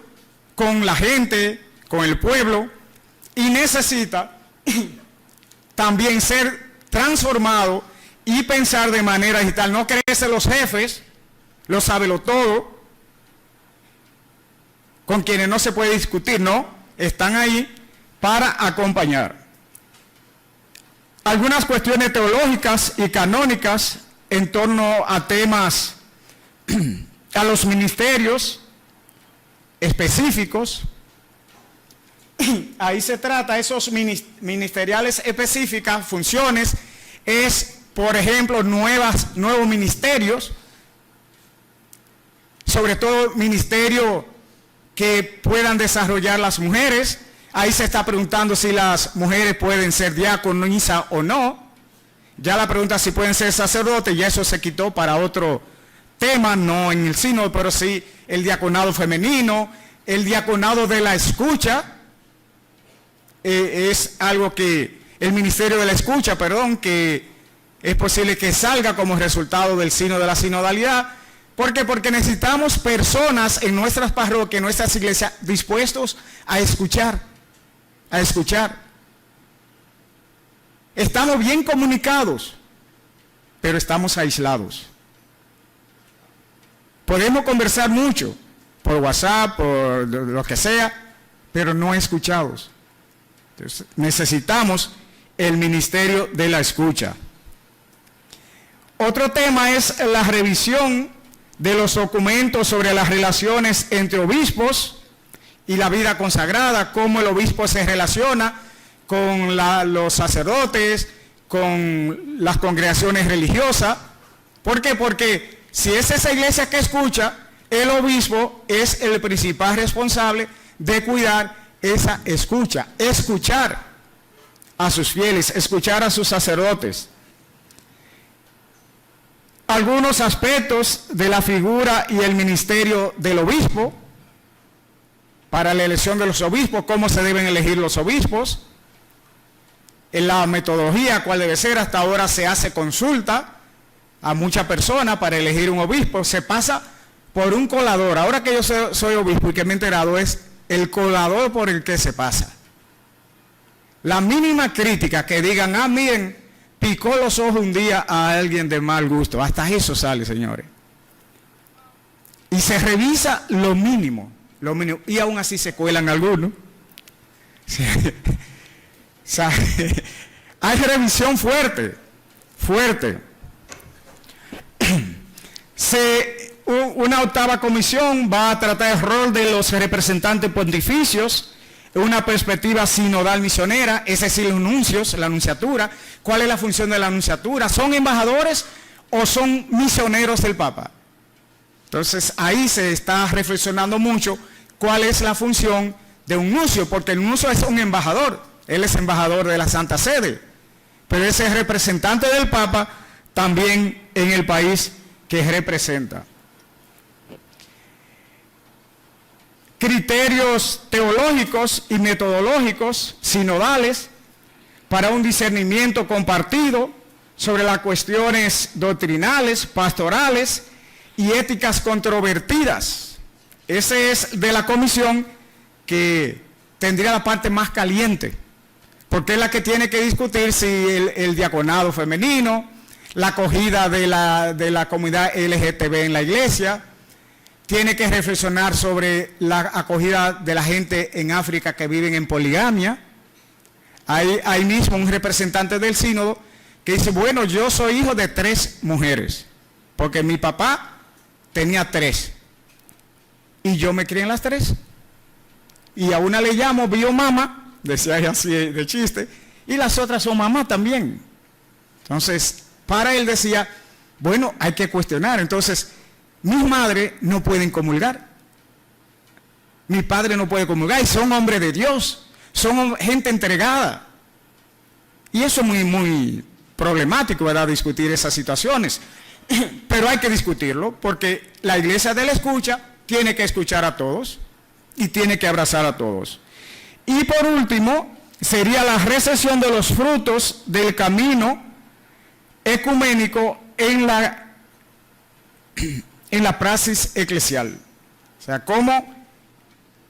Speaker 5: con la gente, con el pueblo, y necesita también ser transformado y pensar de manera digital. No creerse los jefes, los todo, con quienes no se puede discutir, no, están ahí para acompañar. Algunas cuestiones teológicas y canónicas en torno a temas, a los ministerios específicos. Ahí se trata, esos ministeriales específicas, funciones, es, por ejemplo, nuevos ministerios, sobre todo ministerios que puedan desarrollar las mujeres. Ahí se está preguntando si las mujeres pueden ser diaconisas o no. Ya la pregunta si pueden ser sacerdotes, ya eso se quitó para otro tema, no en el sínodo, pero sí el diaconado femenino, el diaconado de la escucha, es algo que, el ministerio de la escucha, perdón, que es posible que salga como resultado del sínodo de la sinodalidad. ¿Por qué? Porque necesitamos personas en nuestras parroquias, en nuestras iglesias, dispuestos a escuchar, a escuchar. Estamos bien comunicados, pero estamos aislados. Podemos conversar mucho, por WhatsApp, por lo que sea, pero no escuchados. Entonces, necesitamos el ministerio de la escucha. Otro tema es la revisión de los documentos sobre las relaciones entre obispos y la vida consagrada, cómo el obispo se relaciona con los sacerdotes, con las congregaciones religiosas. ¿Por qué? Porque si es esa iglesia que escucha, el obispo es el principal responsable de cuidar esa escucha, escuchar a sus fieles, escuchar a sus sacerdotes. Algunos aspectos de la figura y el ministerio del obispo, para la elección de los obispos, cómo se deben elegir los obispos, en la metodología, cuál debe ser. Hasta ahora se hace consulta a muchas personas para elegir un obispo, se pasa por un colador. Ahora que yo soy obispo y que me he enterado, es el colador por el que se pasa. La mínima crítica que digan, miren, picó los ojos un día a alguien de mal gusto, hasta eso sale, señores. Y se revisa lo mínimo, y aún así se cuelan algunos. Hay revisión fuerte. Una octava comisión va a tratar el rol de los representantes pontificios en una perspectiva sinodal misionera, es decir, los nuncios, la nunciatura. ¿Cuál es la función de la nunciatura? ¿Son embajadores o son misioneros del Papa? Entonces ahí se está reflexionando mucho cuál es la función de un nuncio, porque el nuncio es un embajador, él es embajador de la Santa Sede, pero ese es representante del Papa también en el país que representa. Criterios teológicos y metodológicos sinodales para un discernimiento compartido sobre las cuestiones doctrinales, pastorales y éticas controvertidas. Ese es de la comisión que tendría la parte más caliente, porque es la que tiene que discutir si el diaconado femenino, la acogida de la comunidad LGTB en la iglesia, tiene que reflexionar sobre la acogida de la gente en África que viven en poligamia. Hay mismo un representante del sínodo que dice, bueno, yo soy hijo de 3 mujeres, porque mi papá tenía 3, y yo me crié en las 3, y a una le llamo biomama, decía ella así de chiste, y las otras son mamá también. Entonces, para él decía, bueno, hay que cuestionar. Entonces, mis madres no pueden comulgar, mi padre no puede comulgar, y son hombres de Dios, son gente entregada. Y eso es muy problemático, ¿verdad?, discutir esas situaciones. Pero hay que discutirlo, porque la iglesia de la escucha tiene que escuchar a todos, y tiene que abrazar a todos. Y por último, sería la recepción de los frutos del camino ecuménico en la praxis eclesial. O sea, cómo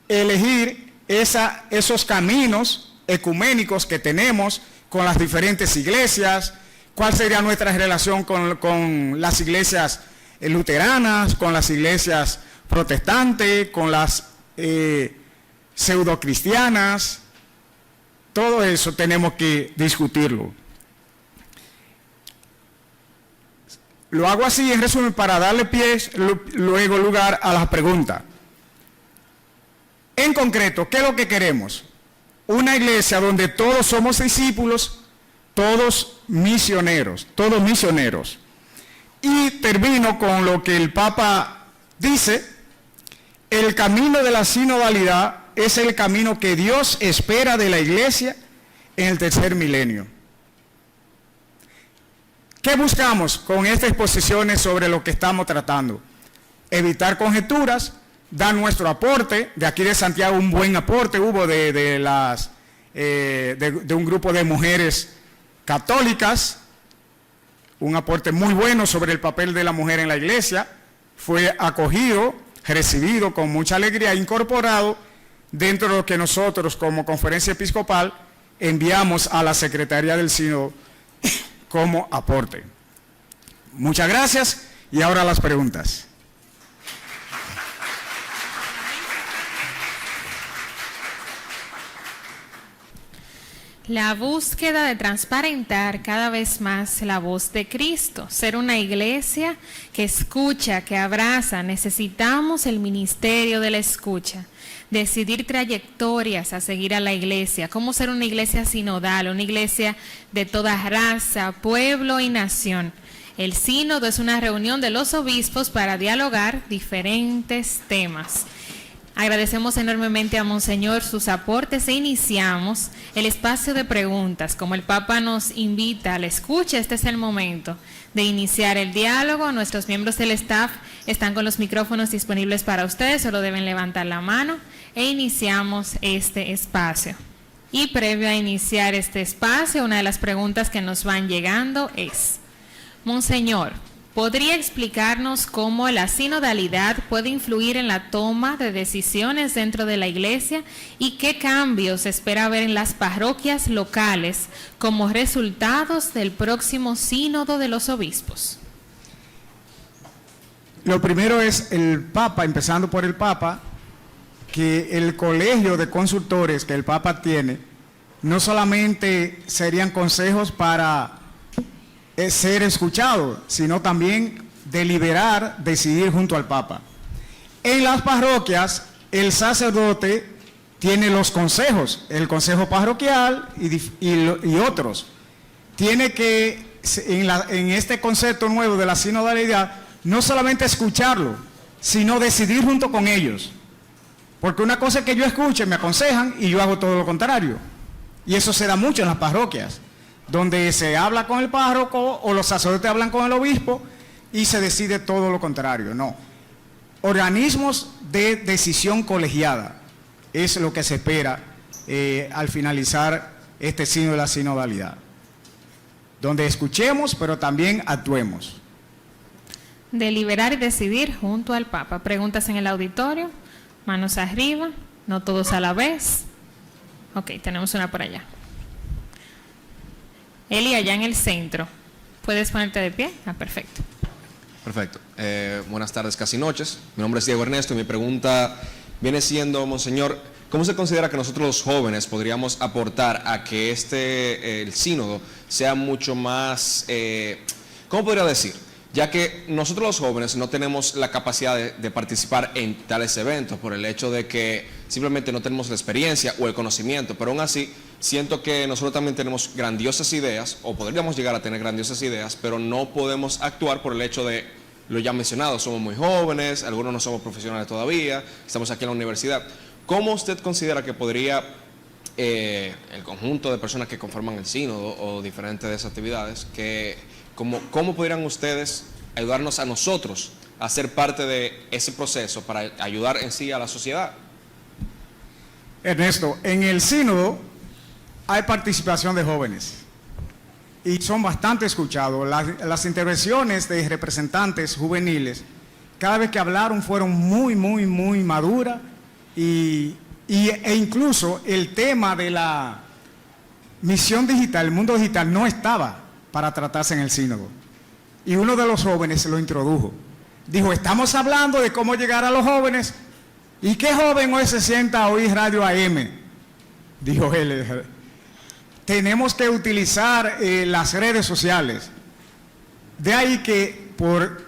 Speaker 5: elegir esos caminos ecuménicos que tenemos con las diferentes iglesias, cuál sería nuestra relación con las iglesias luteranas, con las iglesias protestantes, con las pseudocristianas. Todo eso tenemos que discutirlo. Lo hago así en resumen para darle luego lugar a las preguntas. En concreto, ¿qué es lo que queremos? Una iglesia donde todos somos discípulos, todos misioneros. Y termino con lo que el Papa dice: el camino de la sinodalidad es el camino que Dios espera de la iglesia en el tercer milenio. ¿Qué buscamos con estas exposiciones sobre lo que estamos tratando? Evitar conjeturas, dar nuestro aporte. De aquí de Santiago un buen aporte hubo de un grupo de mujeres católicas, un aporte muy bueno sobre el papel de la mujer en la iglesia. Fue acogido, recibido con mucha alegría, incorporado dentro de lo que nosotros como Conferencia Episcopal enviamos a la Secretaría del Sínodo como aporte. Muchas gracias y ahora las preguntas.
Speaker 3: La búsqueda de transparentar cada vez más la voz de Cristo, ser una iglesia que escucha, que abraza. Necesitamos el ministerio de la escucha, decidir trayectorias a seguir a la iglesia, cómo ser una iglesia sinodal, una iglesia de toda raza, pueblo y nación. El sínodo es una reunión de los obispos para dialogar diferentes temas. Agradecemos enormemente a Monseñor sus aportes e iniciamos el espacio de preguntas. Como el Papa nos invita a la escucha, este es el momento de iniciar el diálogo. Nuestros miembros del staff están con los micrófonos disponibles para ustedes, solo deben levantar la mano e iniciamos este espacio. Y previo a iniciar este espacio, una de las preguntas que nos van llegando es: Monseñor, ¿podría explicarnos cómo la sinodalidad puede influir en la toma de decisiones dentro de la iglesia y qué cambios se espera ver en las parroquias locales como resultados del próximo sínodo de los obispos?
Speaker 5: Lo primero es el Papa, empezando por el Papa, que el colegio de consultores que el Papa tiene no solamente serían consejos para ser escuchado, sino también deliberar, decidir junto al Papa. En las parroquias, el sacerdote tiene los consejos, el consejo parroquial y otros. Tiene que, en este concepto nuevo de la sinodalidad, no solamente escucharlo, sino decidir junto con ellos. Porque una cosa es que yo escuche, me aconsejan y yo hago todo lo contrario. Y eso se da mucho en las parroquias, donde se habla con el párroco o los sacerdotes hablan con el obispo y se decide todo lo contrario. No, organismos de decisión colegiada es lo que se espera al finalizar este sínodo de la sinodalidad, donde escuchemos pero también actuemos.
Speaker 3: Deliberar y decidir junto al Papa. Preguntas en el auditorio, manos arriba, no todos a la vez. Ok, tenemos una por allá. Eli, allá en el centro. ¿Puedes ponerte de pie? Ah, perfecto.
Speaker 6: Perfecto. Buenas tardes, casi noches. Mi nombre es Diego Ernesto y mi pregunta viene siendo, Monseñor, ¿cómo se considera que nosotros los jóvenes podríamos aportar a que el sínodo sea mucho más, ¿cómo podría decir? Ya que nosotros los jóvenes no tenemos la capacidad de participar en tales eventos por el hecho de que simplemente no tenemos la experiencia o el conocimiento, pero aún así siento que nosotros también tenemos grandiosas ideas, o podríamos llegar a tener grandiosas ideas, pero no podemos actuar por el hecho de, lo ya mencionado, somos muy jóvenes, algunos no somos profesionales todavía, estamos aquí en la universidad. ¿Cómo usted considera que podría el conjunto de personas que conforman el sínodo o diferentes de esas actividades, ¿cómo podrían ustedes ayudarnos a nosotros a ser parte de ese proceso para ayudar en sí a la sociedad?
Speaker 5: Ernesto, en el sínodo hay participación de jóvenes y son bastante escuchados. Las intervenciones de representantes juveniles, cada vez que hablaron, fueron muy maduras e incluso el tema de la misión digital, el mundo digital, no estaba para tratarse en el sínodo. Y uno de los jóvenes lo introdujo. Dijo, estamos hablando de cómo llegar a los jóvenes. ¿Y qué joven hoy se sienta a oír radio AM? Dijo él. Tenemos que utilizar las redes sociales. De ahí que por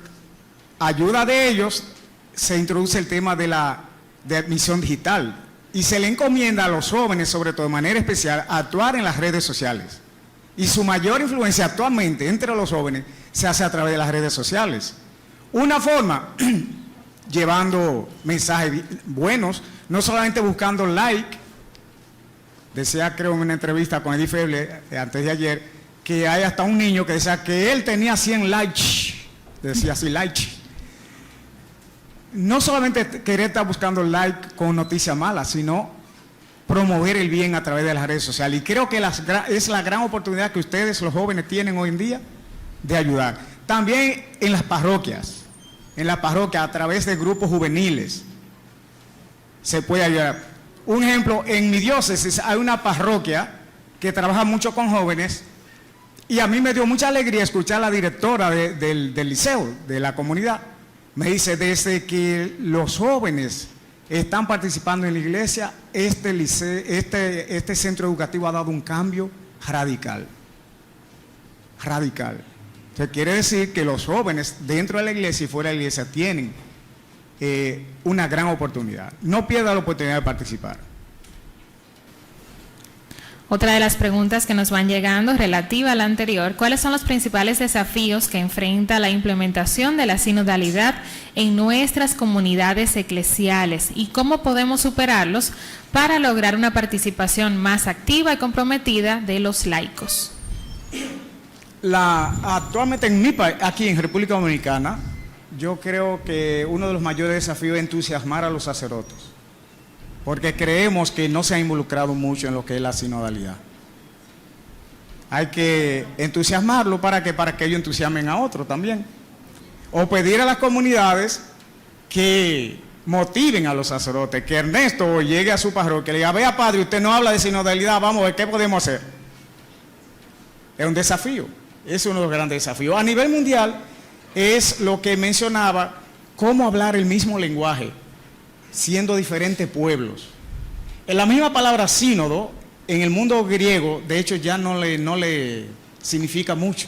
Speaker 5: ayuda de ellos se introduce el tema de la misión digital. Y se le encomienda a los jóvenes, sobre todo de manera especial, a actuar en las redes sociales. Y su mayor influencia actualmente entre los jóvenes se hace a través de las redes sociales. Una forma, llevando mensajes buenos, no solamente buscando like. Decía, creo, en una entrevista con Eddie Feble antes de ayer, que hay hasta un niño que decía que él tenía 100 likes, decía así, likes. No solamente querer estar buscando like con noticias malas, sino promover el bien a través de las redes sociales. Y creo que es la gran oportunidad que ustedes, los jóvenes, tienen hoy en día de ayudar. También en las parroquias, a través de grupos juveniles, se puede ayudar. Un ejemplo, en mi diócesis hay una parroquia que trabaja mucho con jóvenes y a mí me dio mucha alegría escuchar a la directora del liceo, de la comunidad. Me dice, desde que los jóvenes están participando en la iglesia, este centro educativo ha dado un cambio radical. Radical. Entonces quiere decir que los jóvenes dentro de la iglesia y fuera de la iglesia tienen una gran oportunidad. No pierda la oportunidad de participar.
Speaker 3: Otra de las preguntas que nos van llegando relativa a la anterior, ¿cuáles son los principales desafíos que enfrenta la implementación de la sinodalidad en nuestras comunidades eclesiales y cómo podemos superarlos para lograr una participación más activa y comprometida de los laicos?
Speaker 5: Actualmente en mi país, aquí en República Dominicana, yo creo que uno de los mayores desafíos es entusiasmar a los sacerdotes, porque creemos que no se ha involucrado mucho en lo que es la sinodalidad. Hay que entusiasmarlo para que ellos entusiasmen a otros también. O pedir a las comunidades que motiven a los sacerdotes, que Ernesto llegue a su parroquia y le diga, vea padre, usted no habla de sinodalidad, vamos a ver qué podemos hacer. Es un desafío, es uno de los grandes desafíos. A nivel mundial es lo que mencionaba, cómo hablar el mismo lenguaje, siendo diferentes pueblos. En la misma palabra sínodo, en el mundo griego, de hecho ya no le significa mucho,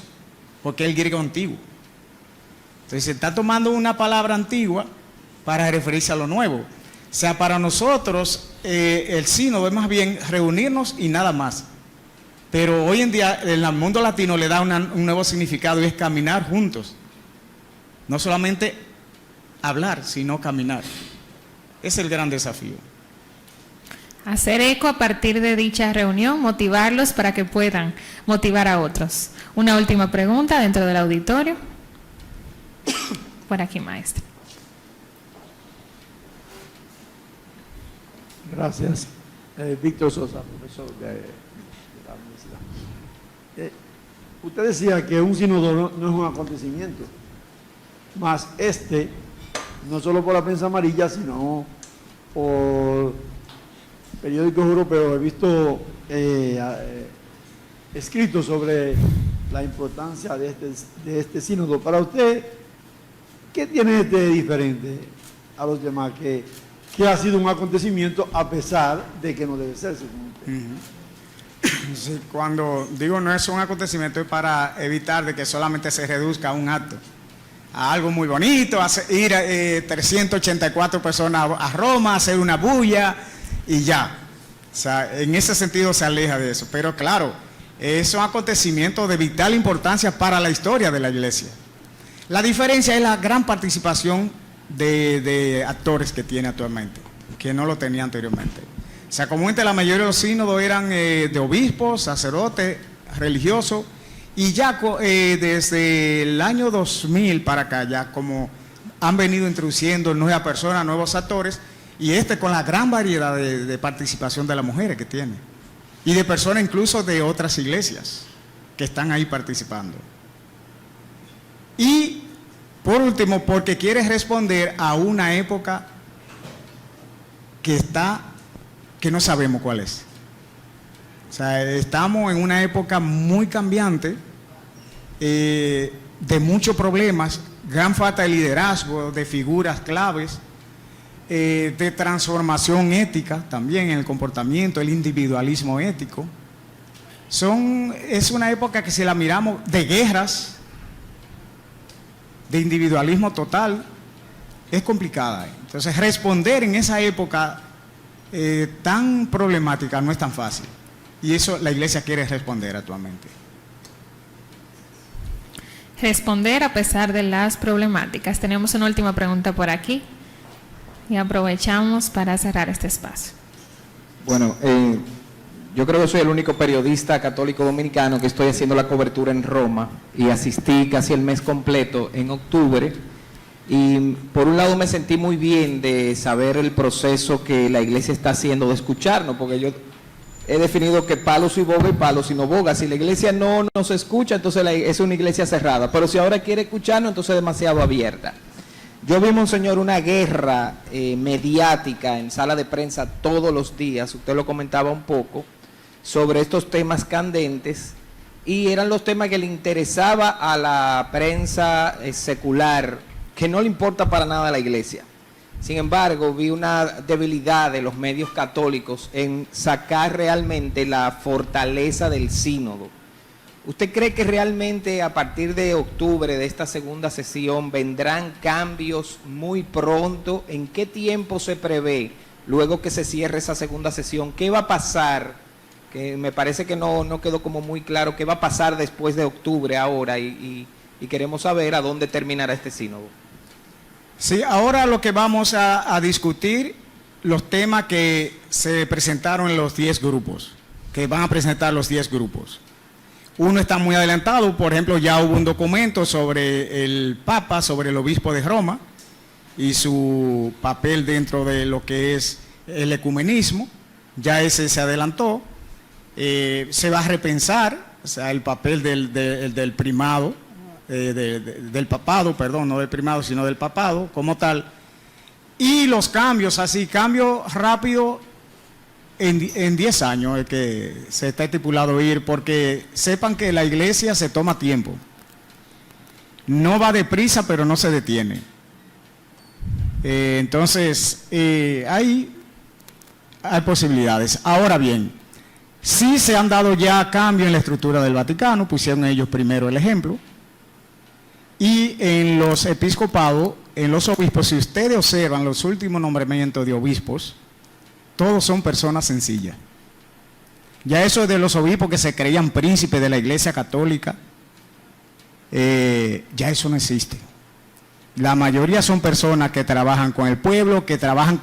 Speaker 5: porque es el griego antiguo. Entonces se está tomando una palabra antigua para referirse a lo nuevo. O sea, para nosotros el sínodo es más bien reunirnos y nada más. Pero hoy en día en el mundo latino le da un nuevo significado y es caminar juntos. No solamente hablar, sino caminar. Es el gran desafío.
Speaker 3: Hacer eco a partir de dicha reunión, motivarlos para que puedan motivar a otros. Una última pregunta dentro del auditorio. Por aquí, maestro.
Speaker 7: Gracias. Víctor Sosa, profesor de la universidad. Usted decía que un sínodo no es un acontecimiento, más no solo por la prensa amarilla, sino por periódicos europeos. He visto escritos sobre la importancia de este sínodo. Para usted, ¿qué tiene de diferente a los demás que ha sido un acontecimiento a pesar de que no debe ser?
Speaker 5: Sí, cuando digo no es un acontecimiento es para evitar de que solamente se reduzca a un acto, a algo muy bonito, ir 384 personas a Roma, hacer una bulla y ya. O sea, en ese sentido se aleja de eso. Pero claro, es un acontecimiento de vital importancia para la historia de la iglesia. La diferencia es la gran participación de actores que tiene actualmente, que no lo tenía anteriormente. O sea, comúnmente la mayoría de los sínodos eran de obispos, sacerdotes, religiosos, y ya desde el año 2000 para acá, ya como han venido introduciendo nuevas personas, nuevos actores, Y con la gran variedad de participación de las mujeres que tiene. Y de personas incluso de otras iglesias que están ahí participando. Y por último, porque quiere responder a una época que no sabemos cuál es. O sea, estamos en una época muy cambiante, de muchos problemas, gran falta de liderazgo, de figuras claves, de transformación ética también en el comportamiento, el individualismo ético. Es una época que, si la miramos, de guerras, de individualismo total, es complicada. Entonces, responder en esa época tan problemática no es tan fácil. Y eso la iglesia quiere responder actualmente.
Speaker 8: Responder a pesar de las problemáticas. Tenemos una última pregunta por aquí y aprovechamos para cerrar este espacio.
Speaker 1: Bueno, yo creo que soy el único periodista católico dominicano que estoy haciendo la cobertura en Roma y asistí casi el mes completo en octubre. Y por un lado me sentí muy bien de saber el proceso que la iglesia está haciendo de escucharnos, porque yo he definido que palo si boga y palo si no boga. Si la iglesia no nos escucha, entonces es una iglesia cerrada. Pero si ahora quiere escucharnos, entonces es demasiado abierta. Yo vi, monseñor, una guerra mediática en sala de prensa todos los días, usted lo comentaba un poco, sobre estos temas candentes, y eran los temas que le interesaba a la prensa secular, que no le importa para nada a la iglesia. Sin embargo, vi una debilidad de los medios católicos en sacar realmente la fortaleza del sínodo. ¿Usted cree que realmente a partir de octubre de esta segunda sesión vendrán cambios muy pronto? ¿En qué tiempo se prevé luego que se cierre esa segunda sesión? ¿Qué va a pasar? Que me parece que no quedó como muy claro. ¿Qué va a pasar después de octubre ahora? Y queremos saber a dónde terminará este sínodo.
Speaker 5: Sí, ahora lo que vamos a discutir, los temas que se presentaron en los 10 grupos, que van a presentar los 10 grupos. Uno está muy adelantado, por ejemplo, ya hubo un documento sobre el Papa, sobre el obispo de Roma y su papel dentro de lo que es el ecumenismo. Ya ese se adelantó. Se va a repensar, o sea, el papel del primado, del papado, perdón, no del primado, sino del papado como tal. Y los cambios, así, cambios rápidos. En 10 años es que se está estipulado ir, porque sepan que la iglesia se toma tiempo. No va deprisa, pero no se detiene. Entonces, hay posibilidades. Ahora bien, sí se han dado ya cambios en la estructura del Vaticano, pusieron ellos primero el ejemplo. Y en los episcopados, en los obispos, si ustedes observan los últimos nombramientos de obispos, todos son personas sencillas. Ya eso de los obispos que se creían príncipes de la Iglesia Católica, ya eso no existe. La mayoría son personas que trabajan con el pueblo, que trabajan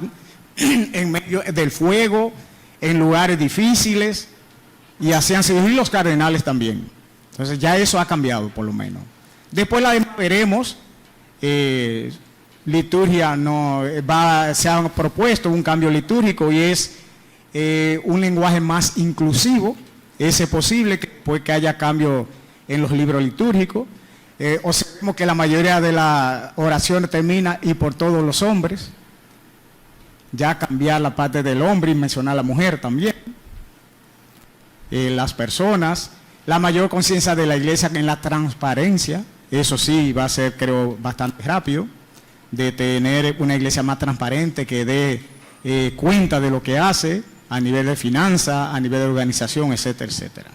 Speaker 5: en medio del fuego, en lugares difíciles, y así han sido, y los cardenales también. Entonces ya eso ha cambiado por lo menos. Después la veremos. Liturgia se ha propuesto un cambio litúrgico y es un lenguaje más inclusivo. Es posible que haya cambio en los libros litúrgicos. Observemos que la mayoría de las oraciones termina y por todos los hombres. Ya cambiar la parte del hombre y mencionar a la mujer también. Las personas, la mayor conciencia de la iglesia en la transparencia. Eso sí va a ser, creo, bastante rápido, de tener una iglesia más transparente que dé cuenta de lo que hace a nivel de finanzas, a nivel de organización, etcétera, etcétera.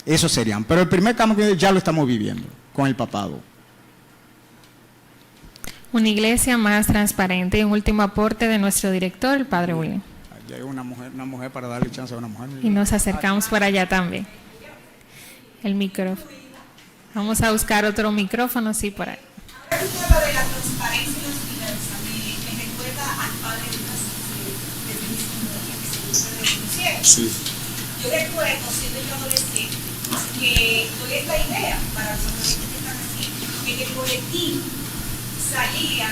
Speaker 5: Eso serían. Pero el primer cambio ya lo estamos viviendo con el papado.
Speaker 8: Una iglesia más transparente. Y un último aporte de nuestro director, el padre William.
Speaker 5: Ya hay una mujer para darle chance a una mujer.
Speaker 8: Y nos acercamos por allá también. El micrófono. Vamos a buscar otro micrófono, sí, por ahí.
Speaker 9: Ahora que habla de la transparencia y las finanzas, me recuerda al padre de ministerio que se le
Speaker 6: Sí.
Speaker 9: Yo recuerdo, siendo yo adolescente, que cuál es la idea para los adolescentes que están aquí, que en el boletín salía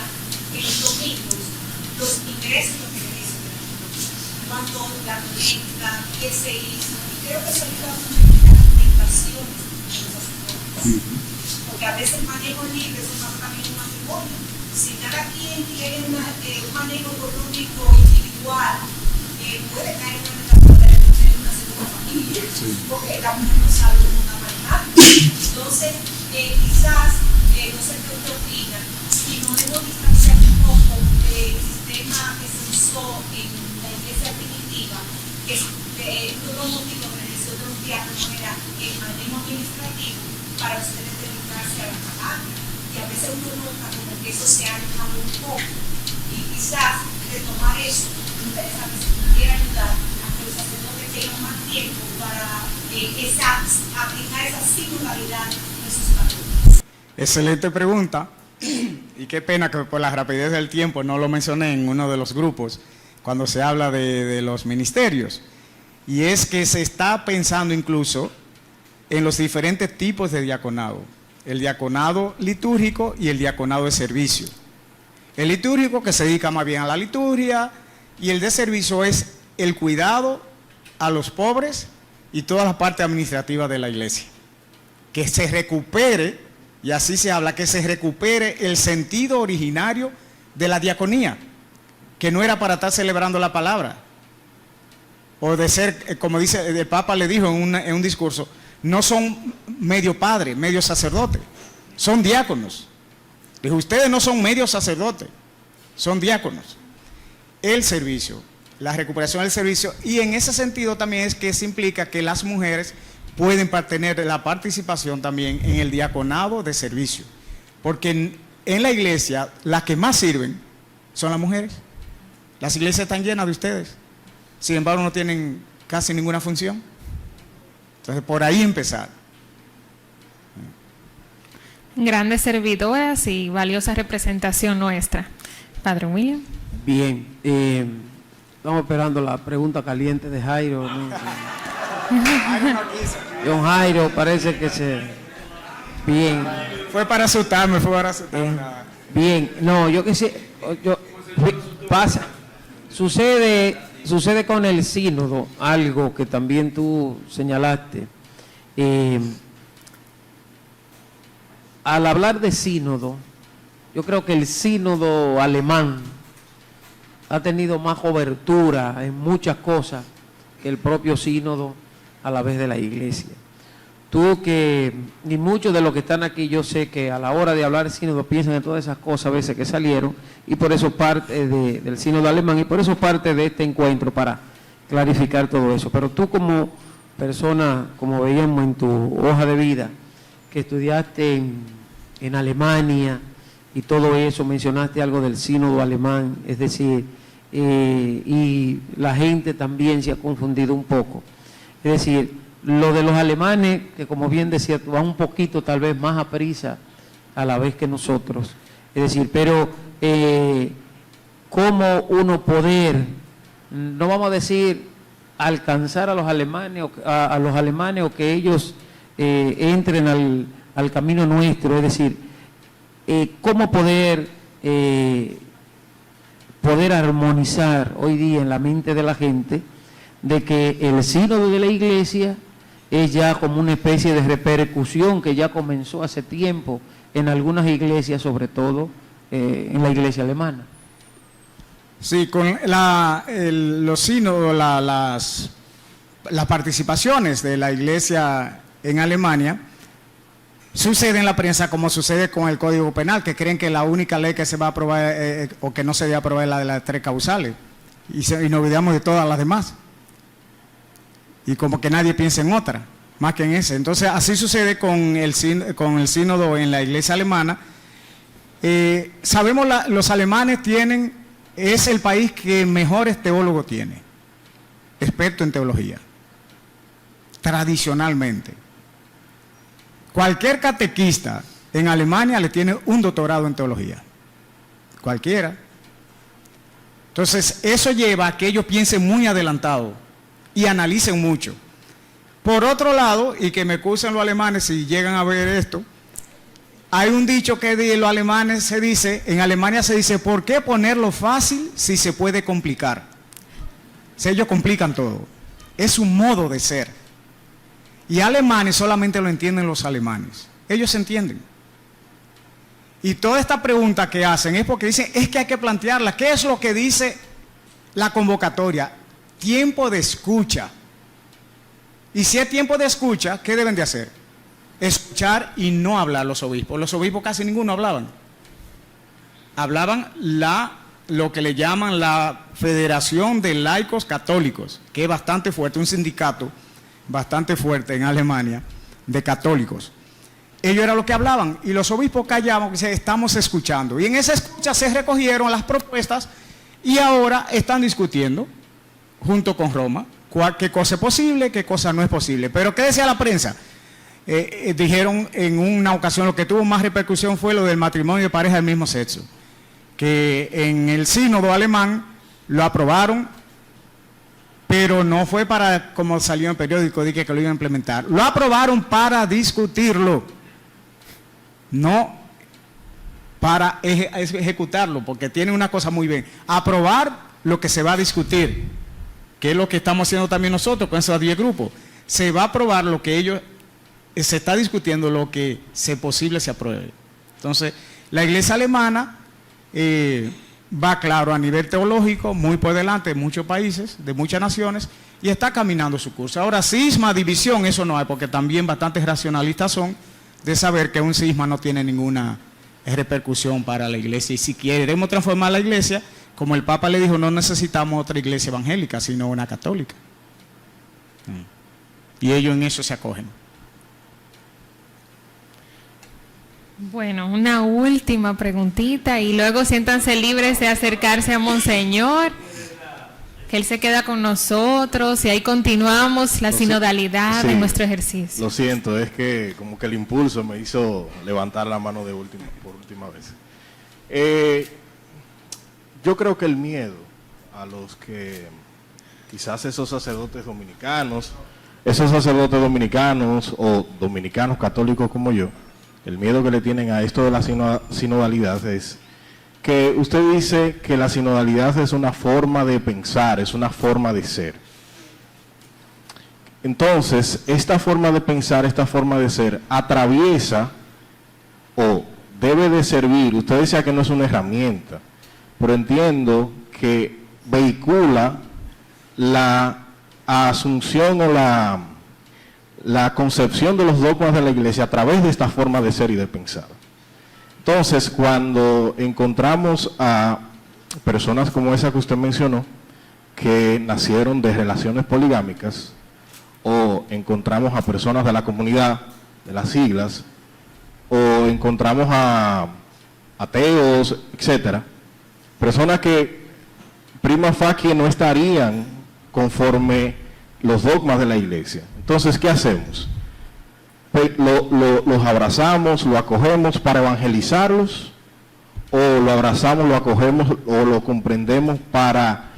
Speaker 9: en los domingos los ingresos que realizan, cuánto la colecta, qué se hizo, y creo que eso ayuda mucho a las limitaciones de los sacerdotes. Porque a veces manejo libre, eso pasa también en un matrimonio. Si cada quien tiene un manejo económico individual, puede caer en una etapa de una segunda familia, porque la mujer no sabe cómo está manejando. Entonces, quizás, no sé qué usted opina, si no debo distanciar un poco del sistema que se usó en la iglesia primitiva, que uno de los motivos de la elección de los diáconos era el manejo administrativo para ustedes dedicarse a la palabra. Y a veces uno nota como que eso se ha alejado un poco. Y quizás retomar eso, me interesa que se pudiera ayudar a que los sacerdotes tengan más tiempo para aplicar esa singularidad de sus patrones.
Speaker 5: Excelente pregunta. Y qué pena que por la rapidez del tiempo no lo mencioné en uno de los grupos cuando se habla de los ministerios. Y es que se está pensando incluso en los diferentes tipos de diaconado. El diaconado litúrgico y el diaconado de servicio. El litúrgico, que se dedica más bien a la liturgia, y el de servicio es el cuidado a los pobres y toda la parte administrativa de la iglesia. Que se recupere, y así se habla, que se recupere el sentido originario de la diaconía, que no era para estar celebrando la palabra, o de ser, como dice el Papa le dijo en un discurso, no son medio padre, medio sacerdote, son diáconos. Dijo, ustedes no son medio sacerdote, son diáconos. El servicio, la recuperación del servicio, y en ese sentido también es que se implica que las mujeres pueden tener la participación también en el diaconado de servicio, porque en la iglesia las que más sirven son las mujeres. Las iglesias están llenas de ustedes, sin embargo no tienen casi ninguna función. Entonces, por ahí empezar.
Speaker 8: Grandes servidoras y valiosa representación nuestra. Padre William.
Speaker 2: Bien, estamos esperando la pregunta caliente de Jairo. ¿No? Don Jairo parece que se... Bien.
Speaker 5: Fue para asustarme,
Speaker 2: Bien, no, yo que sé, pasa, sucede con el sínodo, algo que también tú señalaste. Al hablar de sínodo, yo creo que el sínodo alemán ha tenido más cobertura en muchas cosas que el propio sínodo a la vez de la iglesia. Tú que, ni muchos de los que están aquí, yo sé que a la hora de hablar de sínodo piensan en todas esas cosas a veces que salieron, y por eso parte del sínodo alemán, y por eso parte de este encuentro para clarificar todo eso. Pero tú como persona, como veíamos en tu hoja de vida, que estudiaste en Alemania y todo eso, mencionaste algo del sínodo alemán, es decir, y la gente también se ha confundido un poco. Es decir, lo de los alemanes, que como bien decía, va un poquito tal vez más a prisa a la vez que nosotros. Es decir, pero cómo uno poder, no vamos a decir alcanzar a los alemanes o que ellos entren al camino nuestro, es decir, cómo poder armonizar hoy día en la mente de la gente de que el sínodo de la iglesia es ya como una especie de repercusión que ya comenzó hace tiempo en algunas iglesias, sobre todo en la iglesia alemana.
Speaker 5: Sí, con los sínodos, las participaciones de la iglesia en Alemania, sucede en la prensa como sucede con el Código Penal, que creen que la única ley que se va a aprobar o que no se debe aprobar es la de las 3 causales, y nos olvidamos de todas las demás. Y como que nadie piensa en otra, más que en ese. Entonces, así sucede con el sínodo en la iglesia alemana. Sabemos, los alemanes es el país que mejores teólogos tiene, experto en teología, tradicionalmente. Cualquier catequista en Alemania le tiene un doctorado en teología, cualquiera. Entonces, eso lleva a que ellos piensen muy adelantado y analicen mucho. Por otro lado, y que me excusen los alemanes si llegan a ver esto, Hay un dicho que de los alemanes se dice, en Alemania se dice, ¿por qué ponerlo fácil si se puede complicar? Si ellos complican todo. Es un modo de ser. Y alemanes solamente lo entienden los alemanes. Ellos entienden. Y toda esta pregunta que hacen es porque dicen, es que hay que plantearla. ¿Qué es lo que dice la convocatoria? Tiempo de escucha. Y si es tiempo de escucha, ¿qué deben de hacer? Escuchar y no hablar los obispos. Los obispos casi ninguno hablaban. Hablaban lo que le llaman la Federación de Laicos Católicos, que es bastante fuerte, un sindicato bastante fuerte en Alemania de católicos. Ellos eran los que hablaban y los obispos callaban, que decían, estamos escuchando. Y en esa escucha se recogieron las propuestas y ahora están discutiendo junto con Roma qué cosa es posible, qué cosa no es posible. Pero ¿qué decía la prensa? Dijeron en una ocasión, lo que tuvo más repercusión fue lo del matrimonio de pareja del mismo sexo, que en el sínodo alemán lo aprobaron, pero no fue para, como salió en el periódico, de que lo iban a implementar. Lo aprobaron para discutirlo, no para ejecutarlo, porque tiene una cosa muy bien, aprobar lo que se va a discutir, que es lo que estamos haciendo también nosotros con esos 10 grupos. Se va a aprobar lo que ellos, se está discutiendo lo que se posible se apruebe. Entonces, la iglesia alemana va, claro, a nivel teológico, muy por delante de muchos países, de muchas naciones, y está caminando su curso. Ahora, cisma, división, eso no hay, porque también bastantes racionalistas son de saber que un cisma no tiene ninguna repercusión para la iglesia. Y si queremos transformar la iglesia, como el Papa le dijo, no necesitamos otra iglesia evangélica, sino una católica. Y ellos en eso se acogen.
Speaker 8: Bueno, una última preguntita y luego siéntanse libres de acercarse a Monseñor, que Él se queda con nosotros y ahí continuamos la sinodalidad de nuestro ejercicio.
Speaker 10: Lo siento, es que como que el impulso me hizo levantar la mano por última vez. Yo creo que el miedo a los que quizás esos sacerdotes dominicanos o dominicanos católicos como yo, el miedo que le tienen a esto de la sinodalidad es que usted dice que la sinodalidad es una forma de pensar, es una forma de ser. Entonces, esta forma de pensar, esta forma de ser, atraviesa o debe de servir, usted decía que no es una herramienta, pero entiendo que vehicula la asunción o la concepción de los dogmas de la iglesia a través de esta forma de ser y de pensar. Entonces, cuando encontramos a personas como esa que usted mencionó, que nacieron de relaciones poligámicas, o encontramos a personas de la comunidad, de las siglas, o encontramos a ateos, etcétera, personas que prima facie no estarían conforme los dogmas de la iglesia. Entonces, ¿qué hacemos? ¿Los abrazamos, lo acogemos para evangelizarlos? ¿O lo abrazamos, lo acogemos o lo comprendemos para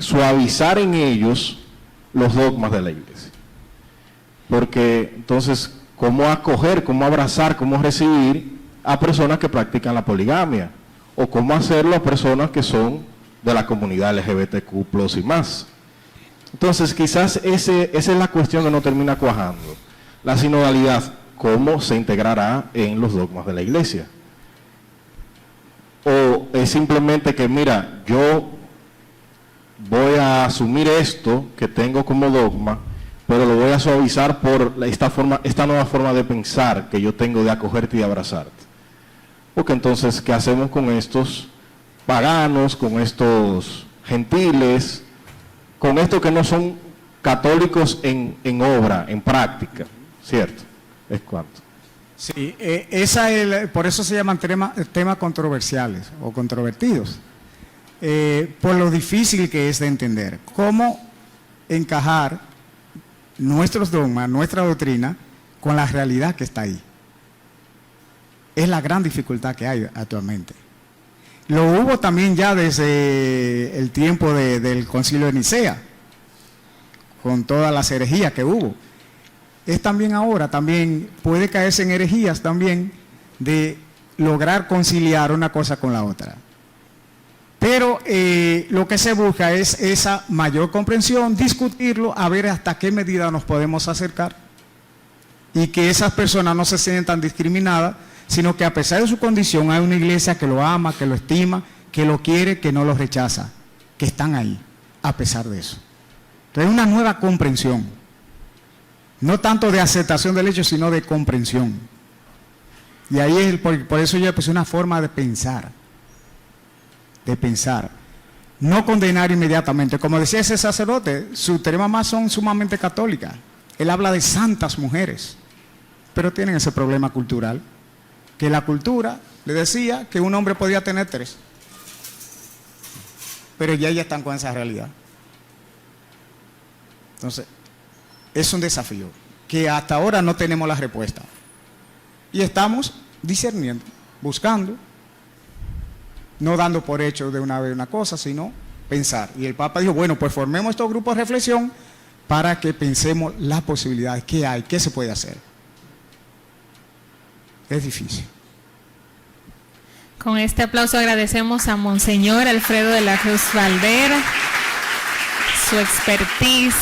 Speaker 10: suavizar en ellos los dogmas de la iglesia? Porque entonces, ¿cómo acoger, cómo abrazar, cómo recibir a personas que practican la poligamia? ¿O cómo hacerlo a personas que son de la comunidad LGBTQ+ y más? Entonces, quizás esa es la cuestión que no termina cuajando. La sinodalidad, ¿cómo se integrará en los dogmas de la iglesia? O es simplemente que, mira, yo voy a asumir esto que tengo como dogma, pero lo voy a suavizar por esta nueva forma de pensar que yo tengo de acogerte y abrazarte. Porque entonces, ¿qué hacemos con estos paganos, con estos gentiles, con estos que no son católicos en obra, en práctica? ¿Cierto? ¿Es cuánto?
Speaker 5: Sí, por eso se llaman temas controversiales o controvertidos, por lo difícil que es de entender. ¿Cómo encajar nuestros dogmas, nuestra doctrina, con la realidad que está ahí? Es la gran dificultad que hay actualmente. Lo hubo también ya desde el tiempo del Concilio de Nicea, con todas las herejías que hubo. Es también ahora, también puede caerse en herejías también de lograr conciliar una cosa con la otra. Pero lo que se busca es esa mayor comprensión, discutirlo, a ver hasta qué medida nos podemos acercar y que esas personas no se sientan discriminadas, sino que a pesar de su condición hay una iglesia que lo ama, que lo estima, que lo quiere, que no lo rechaza, que están ahí, a pesar de eso. Entonces, una nueva comprensión, no tanto de aceptación del hecho, sino de comprensión. Y ahí es, por eso yo puse una forma de pensar, no condenar inmediatamente. Como decía ese sacerdote, sus temas son sumamente católicas. Él habla de santas mujeres, pero tienen ese problema cultural, que la cultura le decía que un hombre podía tener 3, pero ya están con esa realidad. Entonces, es un desafío que hasta ahora no tenemos la respuesta. Y estamos discerniendo, buscando, no dando por hecho de una vez una cosa, sino pensar. Y el Papa dijo, bueno, pues formemos estos grupos de reflexión para que pensemos las posibilidades, qué hay, qué se puede hacer. Es difícil.
Speaker 8: Con este aplauso agradecemos a Monseñor Alfredo de la Cruz Valdera, su expertise,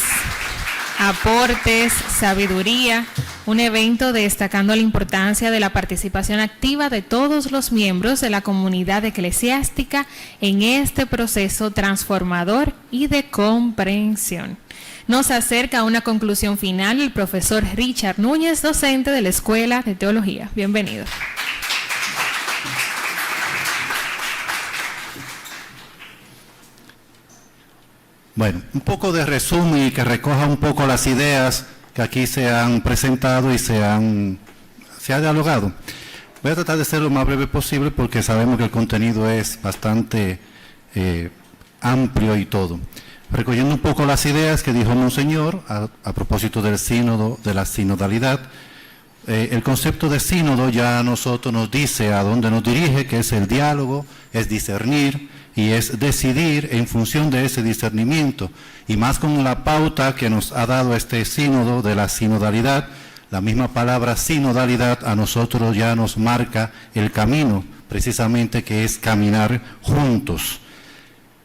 Speaker 8: aportes, sabiduría, un evento destacando la importancia de la participación activa de todos los miembros de la comunidad eclesiástica en este proceso transformador y de comprensión. Nos acerca a una conclusión final el profesor Richard Núñez, docente de la Escuela de Teología. Bienvenido.
Speaker 11: Bueno, un poco de resumen y que recoja un poco las ideas que aquí se han presentado y se ha dialogado. Voy a tratar de ser lo más breve posible porque sabemos que el contenido es bastante amplio y todo. Recogiendo un poco las ideas que dijo Monseñor a propósito del sínodo, de la sinodalidad. El concepto de sínodo ya a nosotros nos dice a dónde nos dirige, que es el diálogo, es discernir y es decidir en función de ese discernimiento. Y más con la pauta que nos ha dado este sínodo de la sinodalidad, la misma palabra sinodalidad a nosotros ya nos marca el camino, precisamente que es caminar juntos.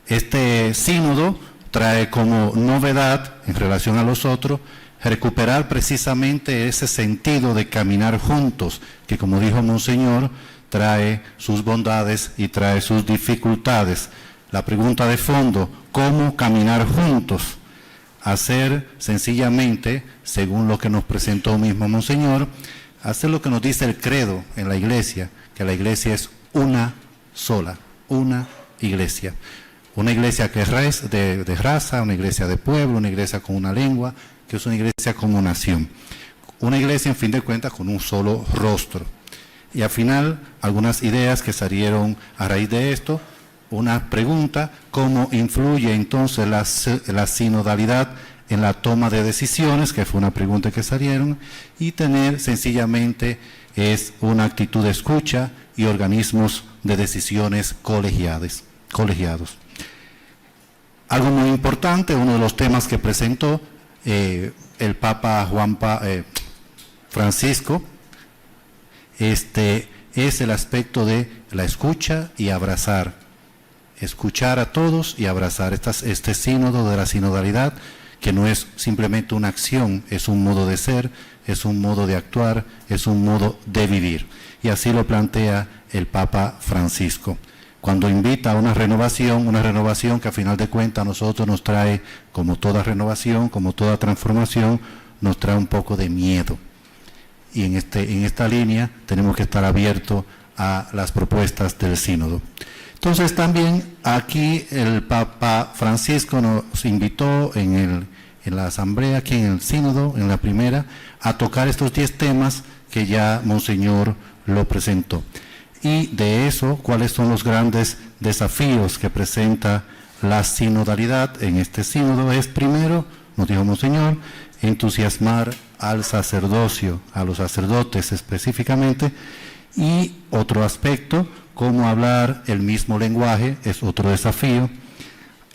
Speaker 11: Este sínodo trae como novedad en relación a los otros, recuperar precisamente ese sentido de caminar juntos, que como dijo Monseñor, trae sus bondades y trae sus dificultades. La pregunta de fondo, ¿cómo caminar juntos? Hacer sencillamente, según lo que nos presentó mismo Monseñor, hacer lo que nos dice el credo en la iglesia, que la iglesia es una sola, una iglesia. Una iglesia que es de raza, una iglesia de pueblo, una iglesia con una lengua, que es una iglesia como nación. Una iglesia, en fin de cuentas, con un solo rostro. Y al final, algunas ideas que salieron a raíz de esto. Una pregunta, ¿cómo influye entonces la sinodalidad en la toma de decisiones? Que fue una pregunta que salieron. Y tener sencillamente es una actitud de escucha y organismos de decisiones colegiados. Algo muy importante, uno de los temas que presentó el Papa Francisco, es el aspecto de la escucha y abrazar. Escuchar a todos y abrazar. Este sínodo de la sinodalidad, que no es simplemente una acción, es un modo de ser, es un modo de actuar, es un modo de vivir. Y así lo plantea el Papa Francisco. Cuando invita a una renovación que a final de cuentas a nosotros nos trae, como toda renovación, como toda transformación, nos trae un poco de miedo. Y en esta línea tenemos que estar abiertos a las propuestas del sínodo. Entonces también aquí el Papa Francisco nos invitó en la asamblea, aquí en el sínodo, en la primera, a tocar estos 10 temas que ya Monseñor lo presentó. Y de eso, ¿cuáles son los grandes desafíos que presenta la sinodalidad en este sínodo? Es primero, nos dijo Monseñor, entusiasmar al sacerdocio, a los sacerdotes específicamente, y otro aspecto, cómo hablar el mismo lenguaje, es otro desafío,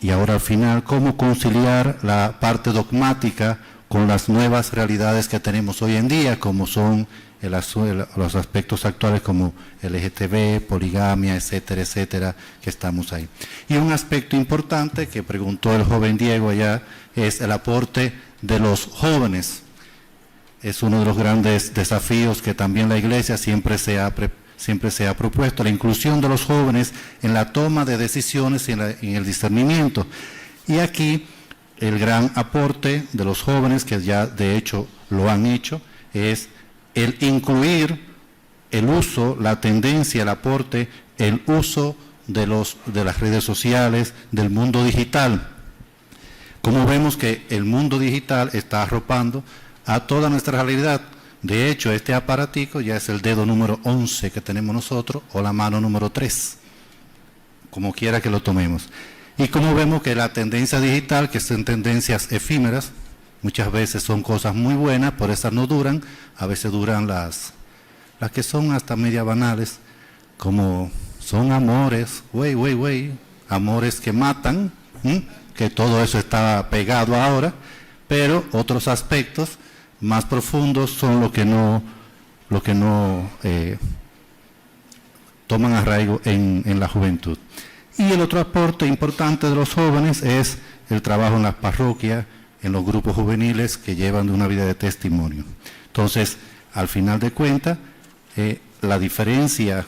Speaker 11: y ahora al final, cómo conciliar la parte dogmática con las nuevas realidades que tenemos hoy en día, como son los aspectos actuales como LGTB, poligamia, etcétera, etcétera, que estamos ahí. Y un aspecto importante que preguntó el joven Diego allá es el aporte de los jóvenes. Es uno de los grandes desafíos que también la Iglesia siempre se ha propuesto, la inclusión de los jóvenes en la toma de decisiones y en el discernimiento. Y aquí el gran aporte de los jóvenes, que ya de hecho lo han hecho, es el incluir el uso, la tendencia, el aporte, el uso de las redes sociales, del mundo digital. Como vemos que el mundo digital está arropando a toda nuestra realidad. De hecho, este aparatico ya es el dedo número 11 que tenemos nosotros, o la mano número 3, como quiera que lo tomemos. Y como vemos que la tendencia digital, que son tendencias efímeras, muchas veces son cosas muy buenas, por esas no duran, a veces duran las que son hasta media banales, como son amores, amores que matan, que todo eso está pegado ahora, pero otros aspectos más profundos son lo que no toman arraigo en la juventud. Y el otro aporte importante de los jóvenes es el trabajo en las parroquias, en los grupos juveniles que llevan de una vida de testimonio. Entonces, al final de cuentas, la diferencia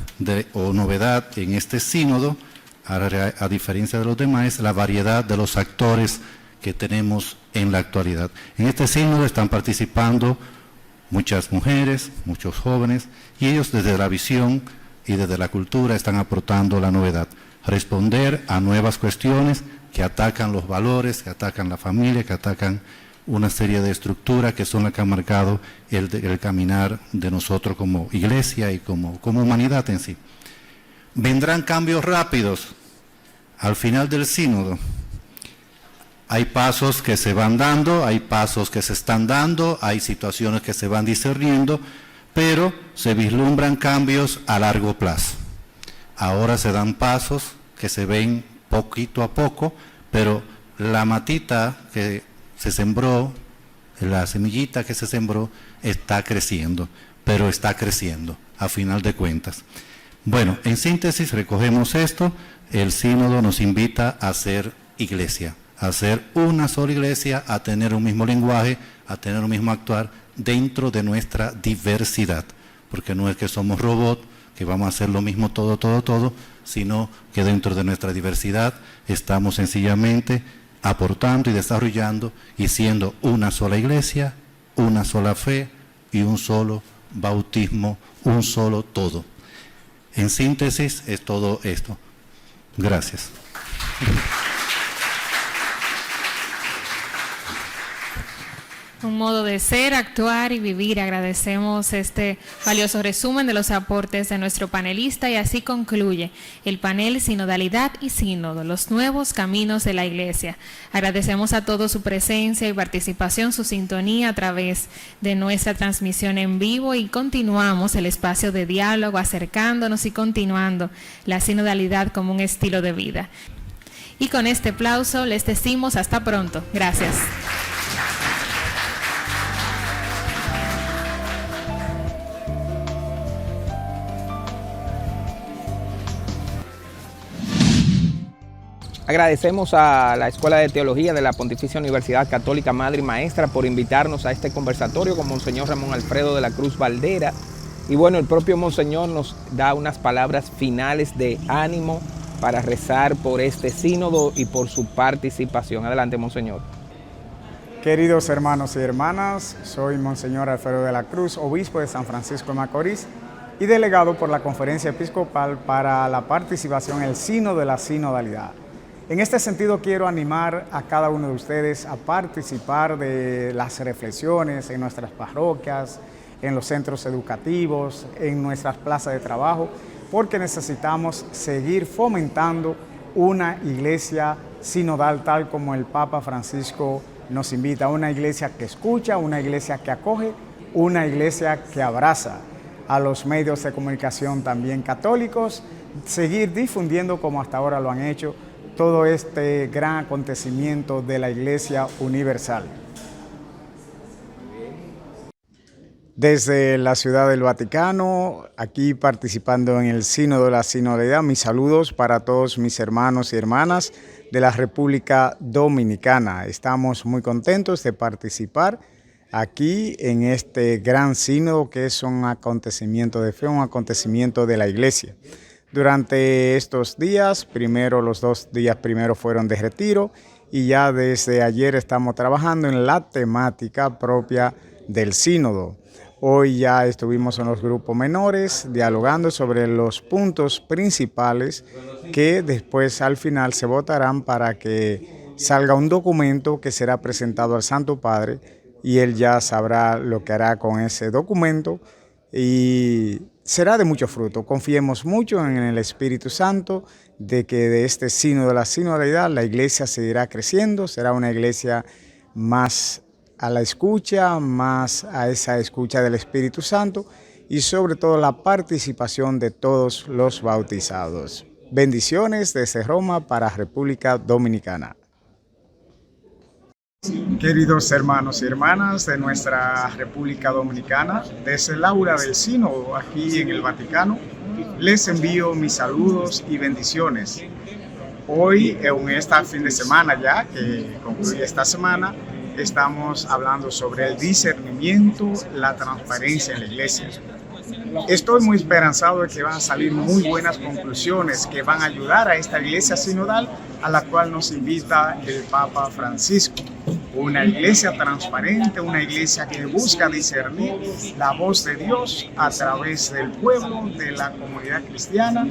Speaker 11: o novedad en este sínodo, a diferencia de los demás, es la variedad de los actores que tenemos en la actualidad. En este sínodo están participando muchas mujeres, muchos jóvenes, y ellos desde la visión y desde la cultura están aportando la novedad. Responder a nuevas cuestiones que atacan los valores, que atacan la familia, que atacan una serie de estructuras que son las que han marcado el caminar de nosotros como iglesia y como humanidad en sí. Vendrán cambios rápidos al final del sínodo. Hay pasos que se van dando, hay pasos que se están dando, hay situaciones que se van discerniendo, pero se vislumbran cambios a largo plazo. Ahora se dan pasos que se ven poquito a poco, pero la matita que se sembró, la semillita que se sembró, está creciendo, pero está creciendo, a final de cuentas. Bueno, en síntesis recogemos esto, el sínodo nos invita a ser iglesia, a ser una sola iglesia, a tener un mismo lenguaje, a tener un mismo actuar dentro de nuestra diversidad, porque no es que somos robots, que vamos a hacer lo mismo todo, sino que dentro de nuestra diversidad estamos sencillamente aportando y desarrollando y siendo una sola iglesia, una sola fe y un solo bautismo, un solo todo. En síntesis es todo esto. Gracias.
Speaker 8: Un modo de ser, actuar y vivir. Agradecemos este valioso resumen de los aportes de nuestro panelista y así concluye el panel Sinodalidad y Sínodo, los nuevos caminos de la Iglesia. Agradecemos a todos su presencia y participación, su sintonía a través de nuestra transmisión en vivo y continuamos el espacio de diálogo, acercándonos y continuando la sinodalidad como un estilo de vida. Y con este aplauso les decimos hasta pronto. Gracias.
Speaker 1: Agradecemos a la Escuela de Teología de la Pontificia Universidad Católica Madre y Maestra por invitarnos a este conversatorio con Monseñor Ramón Alfredo de la Cruz Valdera. Y bueno, el propio Monseñor nos da unas palabras finales de ánimo para rezar por este sínodo y por su participación. Adelante, Monseñor.
Speaker 12: Queridos hermanos y hermanas, soy Monseñor Alfredo de la Cruz, obispo de San Francisco de Macorís y delegado por la Conferencia Episcopal para la participación en el Sínodo de la Sinodalidad. En este sentido quiero animar a cada uno de ustedes a participar de las reflexiones en nuestras parroquias, en los centros educativos, en nuestras plazas de trabajo, porque necesitamos seguir fomentando una iglesia sinodal tal como el Papa Francisco nos invita, una iglesia que escucha, una iglesia que acoge, una iglesia que abraza a los medios de comunicación también católicos, seguir difundiendo como hasta ahora lo han hecho, todo este gran acontecimiento de la Iglesia Universal. Desde la Ciudad del Vaticano, aquí participando en el Sínodo de la Sinodalidad, mis saludos para todos mis hermanos y hermanas de la República Dominicana. Estamos muy contentos de participar aquí en este gran sínodo que es un acontecimiento de fe, un acontecimiento de la Iglesia. Durante estos días, los 2 días primeros fueron de retiro y ya desde ayer estamos trabajando en la temática propia del sínodo. Hoy ya estuvimos en los grupos menores dialogando sobre los puntos principales que después al final se votarán para que salga un documento que será presentado al Santo Padre y él ya sabrá lo que hará con ese documento y será de mucho fruto. Confiemos mucho en el Espíritu Santo de que de este sínodo de la sinodalidad la iglesia seguirá creciendo, será una iglesia más a la escucha, más a esa escucha del Espíritu Santo y sobre todo la participación de todos los bautizados. Bendiciones desde Roma para República Dominicana. Queridos hermanos y hermanas de nuestra República Dominicana, desde el aula del sínodo aquí en el Vaticano, les envío mis saludos y bendiciones. Hoy, en este fin de semana ya, que concluye esta semana, estamos hablando sobre el discernimiento, la transparencia en la iglesia. Estoy muy esperanzado de que van a salir muy buenas conclusiones que van a ayudar a esta iglesia sinodal a la cual nos invita el Papa Francisco. Una iglesia transparente, una iglesia que busca discernir la voz de Dios a través del pueblo, de la comunidad cristiana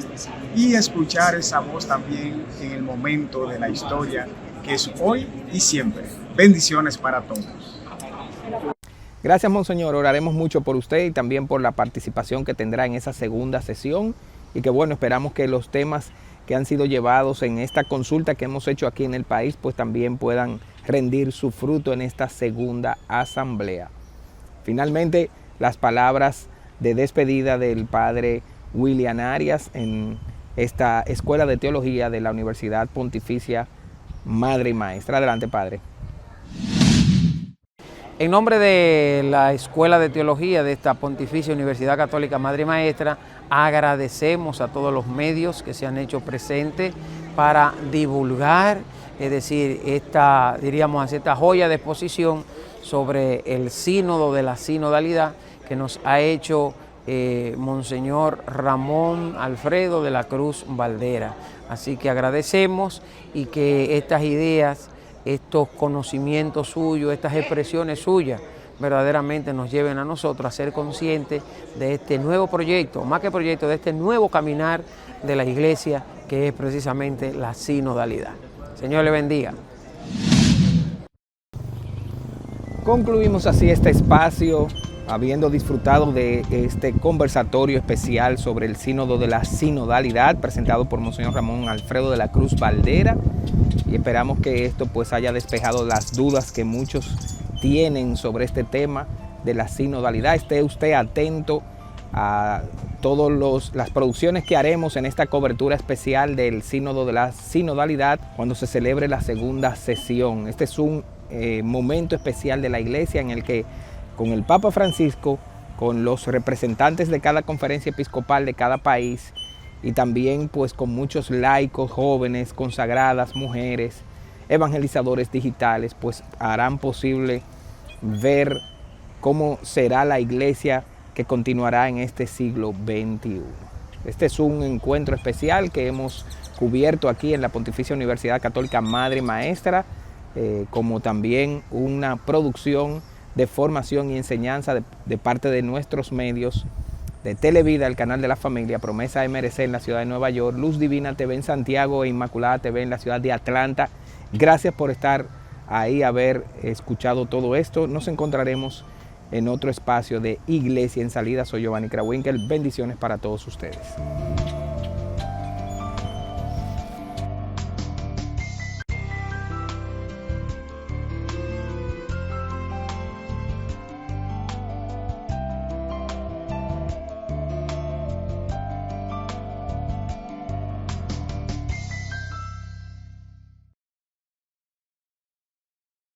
Speaker 12: y escuchar esa voz también en el momento de la historia que es hoy y siempre. Bendiciones para todos.
Speaker 1: Gracias, Monseñor. Oraremos mucho por usted y también por la participación que tendrá en esa segunda sesión y que bueno, esperamos que los temas que han sido llevados en esta consulta que hemos hecho aquí en el país pues también puedan rendir su fruto en esta segunda asamblea. Finalmente, las palabras de despedida del Padre William Arias en esta Escuela de Teología de la Universidad Pontificia Madre y Maestra. Adelante, Padre.
Speaker 2: En nombre de la Escuela de Teología de esta Pontificia Universidad Católica Madre y Maestra, agradecemos a todos los medios que se han hecho presentes para divulgar, es decir, esta joya de exposición sobre el sínodo de la sinodalidad que nos ha hecho Monseñor Ramón Alfredo de la Cruz Valdera. Así que agradecemos y que estas ideas, estos conocimientos suyos, estas expresiones suyas, verdaderamente nos lleven a nosotros a ser conscientes de este nuevo proyecto, más que proyecto, de este nuevo caminar de la Iglesia, que es precisamente la sinodalidad. Señor le bendiga.
Speaker 1: Concluimos así este espacio, habiendo disfrutado de este conversatorio especial sobre el sínodo de la sinodalidad, presentado por Monseñor Ramón Alfredo de la Cruz Valdera, y esperamos que esto pues haya despejado las dudas que muchos tienen sobre este tema de la sinodalidad. Esté usted atento a todas las producciones que haremos en esta cobertura especial del sínodo de la sinodalidad cuando se celebre la segunda sesión. Este es un momento especial de la Iglesia en el que con el Papa Francisco, con los representantes de cada conferencia episcopal de cada país y también pues con muchos laicos, jóvenes, consagradas, mujeres, evangelizadores digitales, pues harán posible ver cómo será la iglesia que continuará en este siglo XXI. Este es un encuentro especial que hemos cubierto aquí en la Pontificia Universidad Católica Madre y Maestra, como también una producción de formación y enseñanza de parte de nuestros medios, de Televida, el canal de la familia, Promesa MRC en la ciudad de Nueva York, Luz Divina TV en Santiago e Inmaculada TV en la ciudad de Atlanta. Gracias por estar ahí, haber escuchado todo esto. Nos encontraremos en otro espacio de Iglesia en Salida. Soy Giovanni Krawinkel. Bendiciones para todos ustedes.